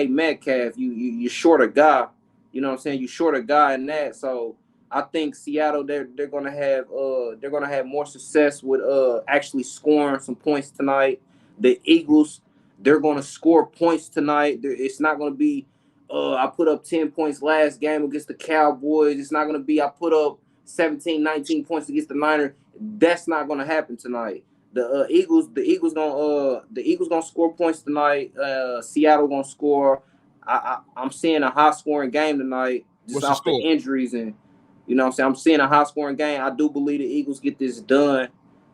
Metcalf. You're short a guy. You know what I'm saying? You're short a guy in that. So I think Seattle they're gonna have more success with actually scoring some points tonight. The Eagles, they're gonna score points tonight. It's not gonna be I put up 10 points last game against the Cowboys. It's not gonna be I put up 17, 19 points against the Niners. That's not gonna happen tonight. The Eagles gonna score points tonight. Seattle gonna score. I'm seeing a high scoring game tonight just off the injuries, and you know what I'm saying. I'm seeing a high scoring game. I do believe the Eagles get this done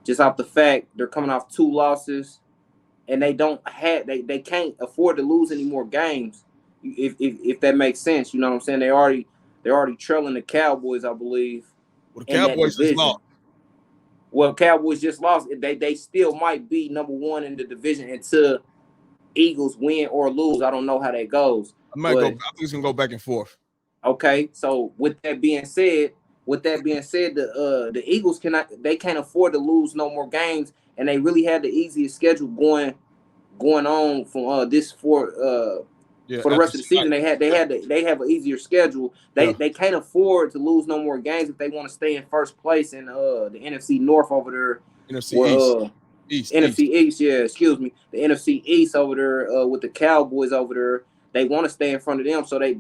just off the fact they're coming off 2 losses, and they can't afford to lose any more games. If that makes sense, you know what I'm saying. They're already trailing the Cowboys, I believe. Well, the Cowboys just lost. Well, Cowboys just lost. They still might be number 1 in the division until Eagles win or lose. I don't know how that goes. I think it's gonna go back and forth. Okay, so with that being said, the Eagles can't afford to lose no more games, and they really had the easiest schedule going on from for the rest of the season. They have an easier schedule. They can't afford to lose no more games if they want to stay in first place in the NFC North over there. NFC East, yeah, excuse me. The NFC East over there with the Cowboys over there. They want to stay in front of them, so they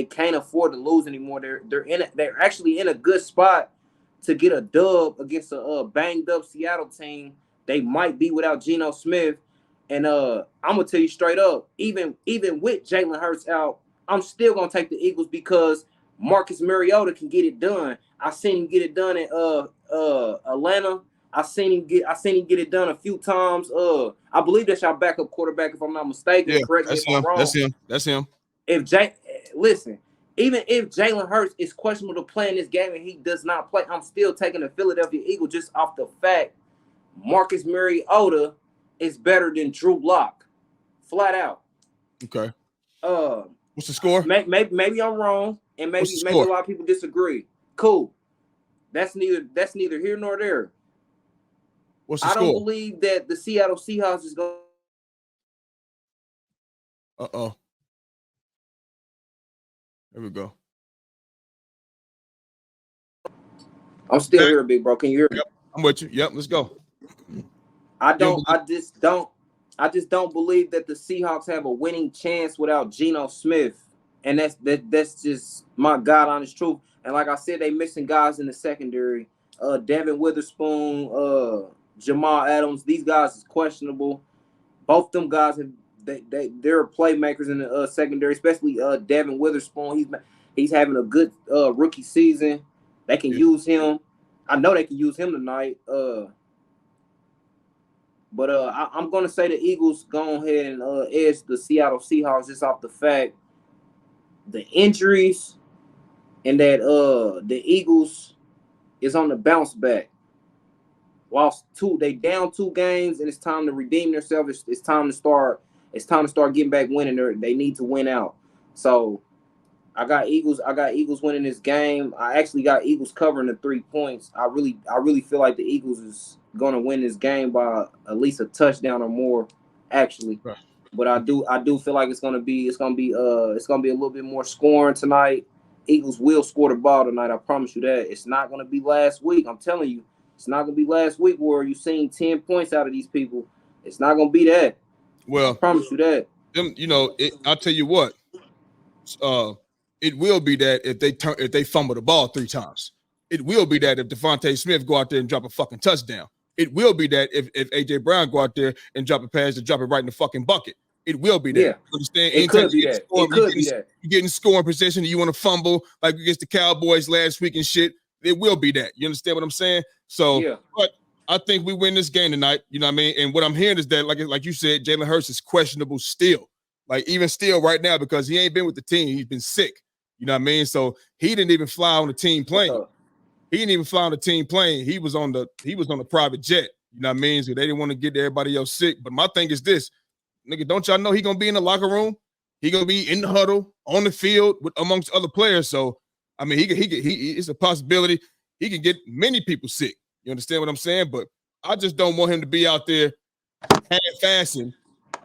can't afford to lose anymore. They're actually in a good spot to get a dub against a banged up Seattle team. They might be without Geno Smith. And I'm gonna tell you straight up, even with Jalen Hurts out, I'm still gonna take the Eagles because Marcus Mariota can get it done. I seen him get it done in Atlanta. I seen him get it done a few times. I believe that's our backup quarterback, if I'm not mistaken. Yeah, correct me if I'm wrong. That's him. Even if Jalen Hurts is questionable to play in this game and he does not play, I'm still taking the Philadelphia Eagles just off the fact Marcus Mariota is better than Drew Lock, flat out. Okay. What's the score? Maybe I'm wrong, and maybe a lot of people disagree. Cool. That's neither here nor there. What's the score? I don't believe that the Seattle Seahawks is going. There we go. I'm still here, big bro. Can you hear me? Yep, I'm with you. Yep, let's go. I just don't believe that the Seahawks have a winning chance without Geno Smith. And that's just my God honest truth. And like I said, they missing guys in the secondary. Devin Witherspoon, Jamal Adams, these guys is questionable. Both them guys they're playmakers in the secondary, especially Devin Witherspoon. He's having a good rookie season. They can use him. I know they can use him tonight. But I'm going to say the Eagles go ahead and edge the Seattle Seahawks just off the fact the injuries and that the Eagles is on the bounce back. They down 2 games and it's time to redeem themselves. It's time to start getting back winning. They need to win out. So I got Eagles winning this game. I actually got Eagles covering the 3 points. I really feel like the Eagles is going to win this game by at least a touchdown or more, actually. Right. But I do feel like it's gonna be a little bit more scoring tonight. Eagles will score the ball tonight. I promise you that. It's not gonna be last week. I'm telling you, it's not gonna be last week where you seen 10 points out of these people. It's not gonna be that. Well, I promise you that. I'll tell you what. It will be that if they fumble the ball 3 times. It will be that if Devontae Smith go out there and drop a fucking touchdown. It will be that if AJ Brown go out there and drop a pass to drop it right in the fucking bucket. It will be that. Yeah. You understand? It could be that. It could be that. You get in scoring position and you want to fumble like against the Cowboys last week and shit. It will be that. You understand what I'm saying? So, yeah. But I think we win this game tonight. You know what I mean? And what I'm hearing is that, like you said, Jalen Hurts is questionable still. Like even still right now because he ain't been with the team. He's been sick. You know what I mean? So he didn't even fly on the team plane. He didn't even fly on the team plane. He was on the private jet. You know what I mean? So they didn't want to get everybody else sick. But my thing is this, nigga, don't y'all know he gonna be in the locker room? He gonna be in the huddle, on the field with amongst other players. So I mean, it's a possibility he can get many people sick. You understand what I'm saying? But I just don't want him to be out there half-assing.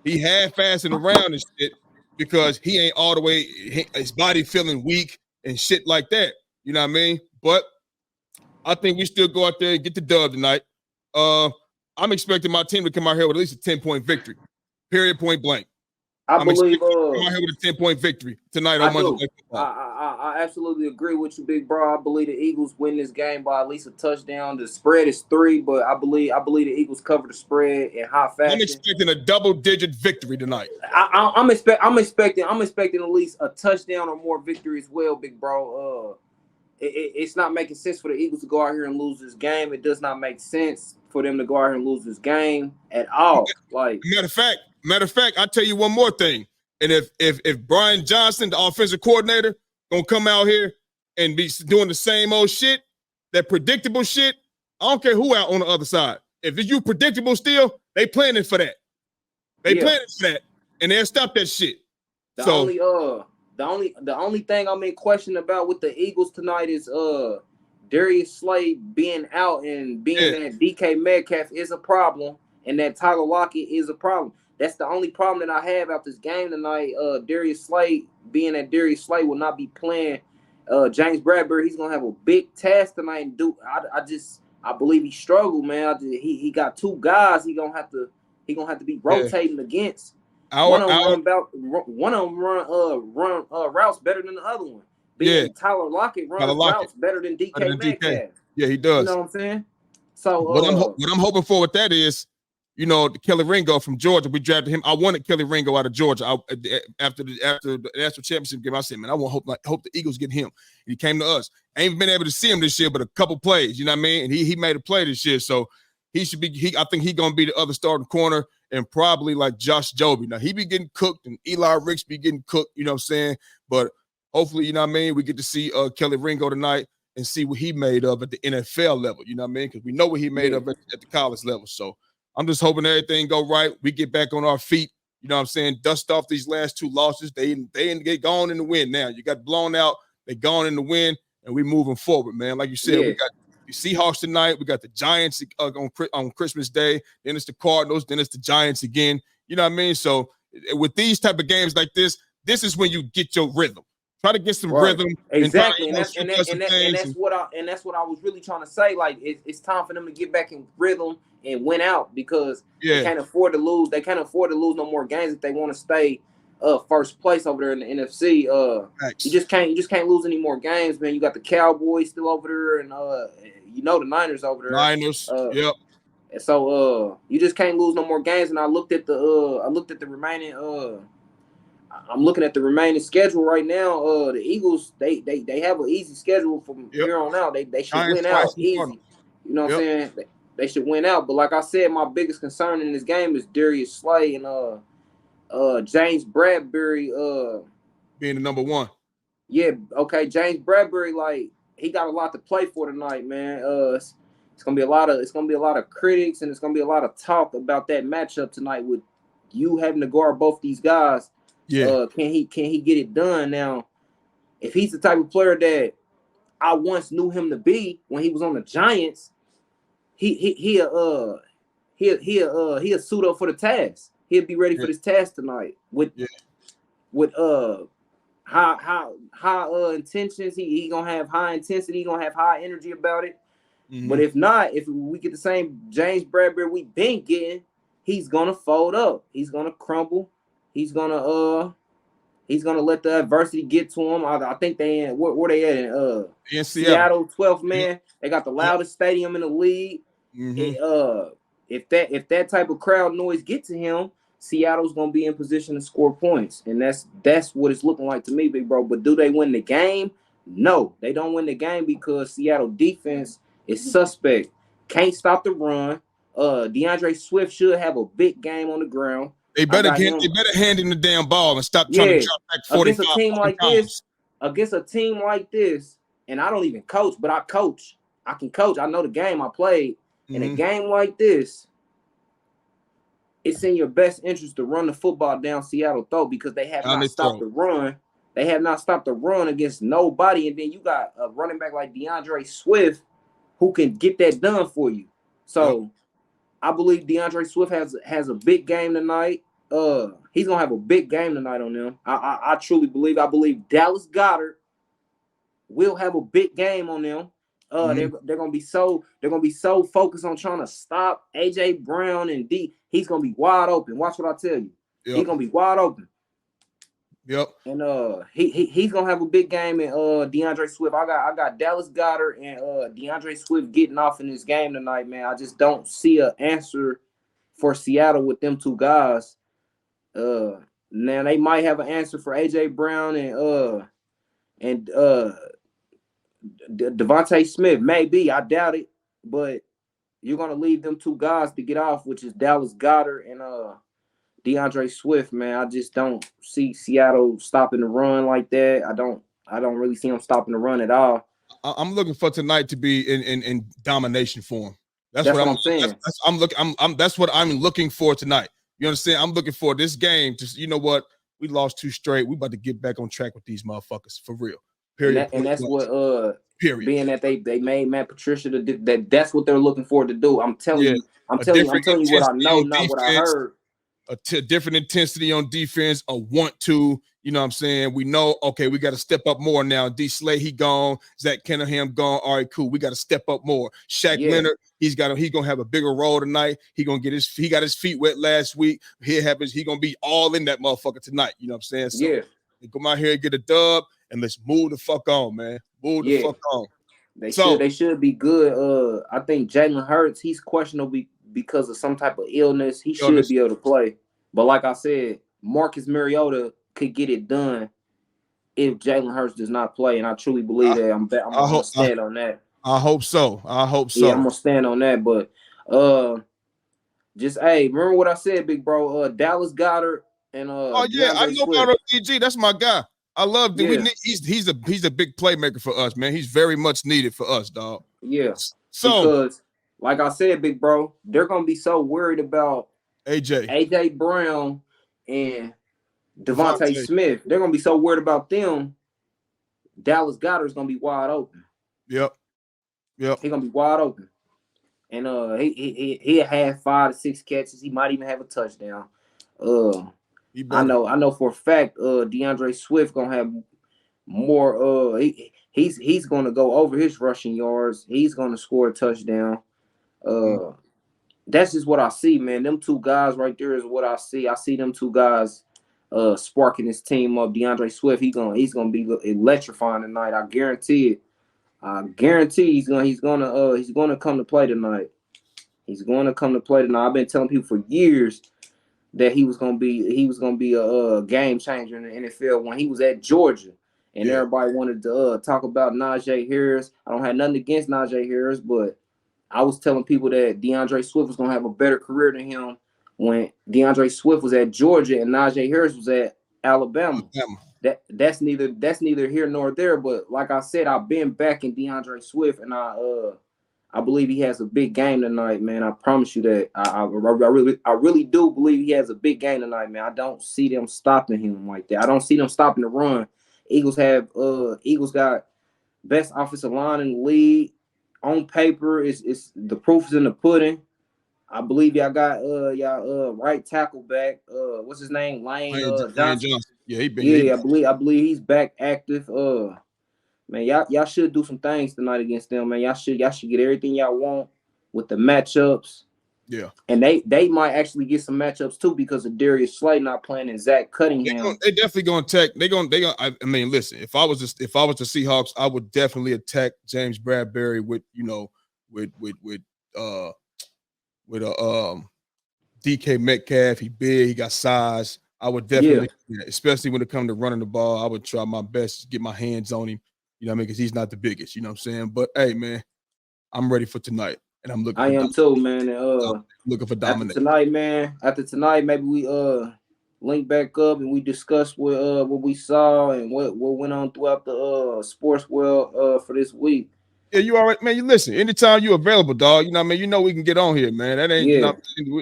He half-assing around and shit because he ain't all the way, his body feeling weak and shit like that. You know what I mean? But I think we still go out there and get the dub tonight. I'm expecting my team to come out here with at least a 10-point victory. Period, point blank. I believe come out here with a 10-point victory tonight on Monday Night Football. I absolutely agree with you, big bro. I believe the Eagles win this game by at least a touchdown. The spread is 3, but I believe the Eagles cover the spread in hot fashion. I'm expecting a double-digit victory tonight. I'm expecting at least a touchdown or more victory as well, big bro. It's not making sense for the Eagles to go out here and lose this game. It does not make sense for them to go out here and lose this game at all. Like matter of fact, I'll tell you one more thing. And if Brian Johnson, the offensive coordinator, gonna come out here and be doing the same old shit, that predictable shit, I don't care who out on the other side. If it's you predictable still, they planning for that. Planning for that, and they'll stop that shit. The only thing I'm in question about with the Eagles tonight is Darius Slay being out and being that DK Metcalf is a problem and that Tyler Lockett is a problem. That's the only problem that I have out this game tonight. Darius Slay will not be playing. James Bradbury, he's gonna have a big task tonight and I believe he struggled, man. He got 2 guys he gonna have to be rotating against. One of them run routes better than the other one. Tyler Lockett runs routes better than DK Metcalf. Yeah, he does. You know what I'm saying? So what I'm hoping for with that is, Kelly Ringo from Georgia. We drafted him. I wanted Kelly Ringo out of Georgia. After the national championship game, I said, man, I hope the Eagles get him. And he came to us. I ain't been able to see him this year, but a couple plays. You know what I mean? And he made a play this year, so he should be. I think he's gonna be the other starting corner. And probably like Josh Joby. Now, he be getting cooked and Eli Ricks be getting cooked, you know what I'm saying? But hopefully, you know what I mean, we get to see Kelly Ringo tonight and see what he made of at the NFL level, you know what I mean? Because we know what he made of at the college level. So I'm just hoping everything go right. We get back on our feet, you know what I'm saying? Dust off these last 2 losses. They get gone in the win now. You got blown out. They gone in the win, and we moving forward, man. Like you said, we got the Seahawks tonight. We got the Giants on Christmas Day. Then it's the Cardinals. Then it's the Giants again. You know what I mean? So with these type of games like this is when you get your rhythm. Try to get some rhythm. Exactly, and that's what I was really trying to say. Like it's time for them to get back in rhythm and win out because they can't afford to lose. They can't afford to lose no more games if they want to stay first place over there in the NFC. You just can't lose any more games, man. You got the Cowboys still over there, and the Niners over there. Yep. And so you just can't lose no more games. And I looked at the remaining. I'm looking at the remaining schedule right now. The Eagles they have an easy schedule from here on out. They should win out easy. You know what I'm saying? They should win out. But like I said, my biggest concern in this game is Darius Slay and James Bradbury being the number 1. Yeah, okay. James Bradbury, like, he got a lot to play for tonight, man. It's gonna be a lot of critics, and it's gonna be a lot of talk about that matchup tonight with you having to guard both these guys. Yeah. Can he get it done? Now, if he's the type of player that I once knew him to be when he was on the Giants, he'll suit up for the task. He'll be ready for this task tonight with high intentions. He gonna have high intensity. He gonna have high energy about it. Mm-hmm. But if not, if we get the same James Bradbury we've been getting, he's gonna fold up. He's gonna crumble. He's gonna let the adversity get to him. I think they where they at in Seattle. 12th man. They got the loudest stadium in the league. If that type of crowd noise get to him, Seattle's gonna be in position to score points, and that's what it's looking like to me, big bro. But do they win the game? No, they don't win the game because Seattle defense is suspect. Can't stop the run. DeAndre Swift should have a big game on the ground. They better hand him the damn ball and stop trying to drop back 45 against a team like pounds. Against a team like this, and I don't even coach, but I coach. I can coach. I know the game I played. In a game like this, it's in your best interest to run the football down Seattle throat because they have not stopped the run. They have not stopped the run against nobody. And then you got a running back like DeAndre Swift who can get that done for you. So I believe DeAndre Swift has a big game tonight. He's gonna have a big game tonight on them. I truly believe. I believe Dallas Goedert will have a big game on them. They're gonna be so focused on trying to stop AJ Brown and D. He's gonna be wide open. Watch what I tell you. He's gonna be wide open. Yep. And he's gonna have a big game. And DeAndre Swift. I got Dallas Goedert and DeAndre Swift getting off in this game tonight, man. I just don't see an answer for Seattle with them two guys. Now they might have an answer for AJ Brown and Devontae Smith. Maybe, I doubt it, but you're gonna leave them two guys to get off, which is Dallas Goedert and DeAndre Swift. Man, I just don't see Seattle stopping the run like that. I don't really see them stopping the run at all. I'm looking for tonight to be in domination form. That's what I'm saying. That's what I'm looking for tonight. You understand? I'm looking for this game. Just, you know what? We lost 2 straight. We about to get back on track with these motherfuckers for real. Period. And that's what period. Being that they made Matt Patricia that's what they're looking forward to do. I'm telling you what I know, not what I heard. Different intensity on defense, a want to, you know what I'm saying? We know, okay, we got to step up more now. D. Slay, he gone. Zach Kenningham gone. All right, cool. We got to step up more. Shaq Leonard, he's gonna have a bigger role tonight. He got his feet wet last week. He gonna be all in that motherfucker tonight. You know what I'm saying? So come out here and get a dub and let's move the fuck on, man. Move the fuck on. They should be good. I think Jalen Hurts, he's questionable because of some type of illness. He should be able to play. But like I said, Marcus Mariota could get it done if Jalen Hurts does not play. And I truly believe that. I'm going to stand on that. I hope so. Yeah, I'm going to stand on that. But remember what I said, big bro? Dallas Goedert and DeAndre I know about DG. That's my guy. I love him. He's a big playmaker for us, man. He's very much needed for us, dog. Yeah. So because, like I said, big bro, they're gonna be so worried about AJ Brown and Devontae Smith. They're gonna be so worried about them. Dallas Goedert's gonna be wide open. Yep. He's gonna be wide open, and he'll have 5 to 6 catches. He might even have a touchdown. I know for a fact DeAndre Swift gonna have more. He's gonna go over his rushing yards. He's gonna score a touchdown. That's just what I see, man. Them two guys right there is what I see. I see them two guys sparking this team up. DeAndre Swift, he's gonna be electrifying tonight. I guarantee it. I guarantee he's gonna come to play tonight. He's going to come to play tonight. I've been telling people for years that he was gonna be a game changer in the NFL when he was at Georgia, and everybody wanted to talk about Najee Harris. I don't have nothing against Najee Harris, but I was telling people that DeAndre Swift was gonna have a better career than him when DeAndre Swift was at Georgia and Najee Harris was at Alabama. That's neither here nor there. But like I said, I've been backing DeAndre Swift, and I believe he has a big game tonight, man. I promise you that. I really do believe he has a big game tonight, man. I don't see them stopping him like that. I don't see them stopping the run. Eagles got best offensive line in the league. On paper, it's the proof is in the pudding. I believe y'all got right tackle back. What's his name? Lane Johnson. Yeah, I believe he's back active. Man, y'all should do some things tonight against them, man. Y'all should get everything y'all want with the matchups. Yeah. And they might actually get some matchups too because of Darius Slay not playing and Zach Cunningham. They definitely gonna attack. I mean, listen, if I was the Seahawks, I would definitely attack James Bradbury with with a DK Metcalf. He big, he got size. I would definitely, especially when it comes to running the ball, I would try my best to get my hands on him. You know what I mean? Because he's not the biggest. You know what I'm saying? But hey, man, I'm ready for tonight, and I'm looking. I am too, man. Looking for domination After tonight, maybe we link back up and we discuss what we saw and what went on throughout the sports world for this week. Yeah, you all right, man. You listen. Anytime you available, dog. You know what I mean? You know we can get on here, man. That ain't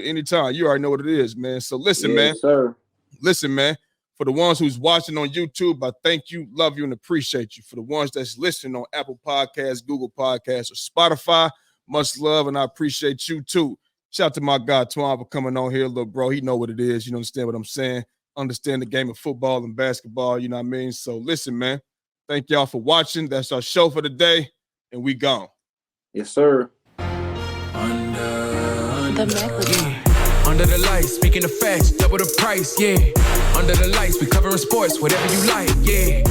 anytime. You already know what it is, man. So listen, man. Sir. Listen, man. For the ones who's watching on YouTube, I thank you, love you, and appreciate you. For the ones that's listening on Apple Podcasts, Google Podcasts, or Spotify, much love, and I appreciate you too. Shout out to my guy Twan for coming on here, little bro. He know what it is. You understand what I'm saying? Understand the game of football and basketball. You know what I mean? So listen, man. Thank y'all for watching. That's our show for the day, and we gone. Yes, sir. Under the lights, speaking the facts, double the price, yeah. Under the lights, we covering sports, whatever you like, yeah.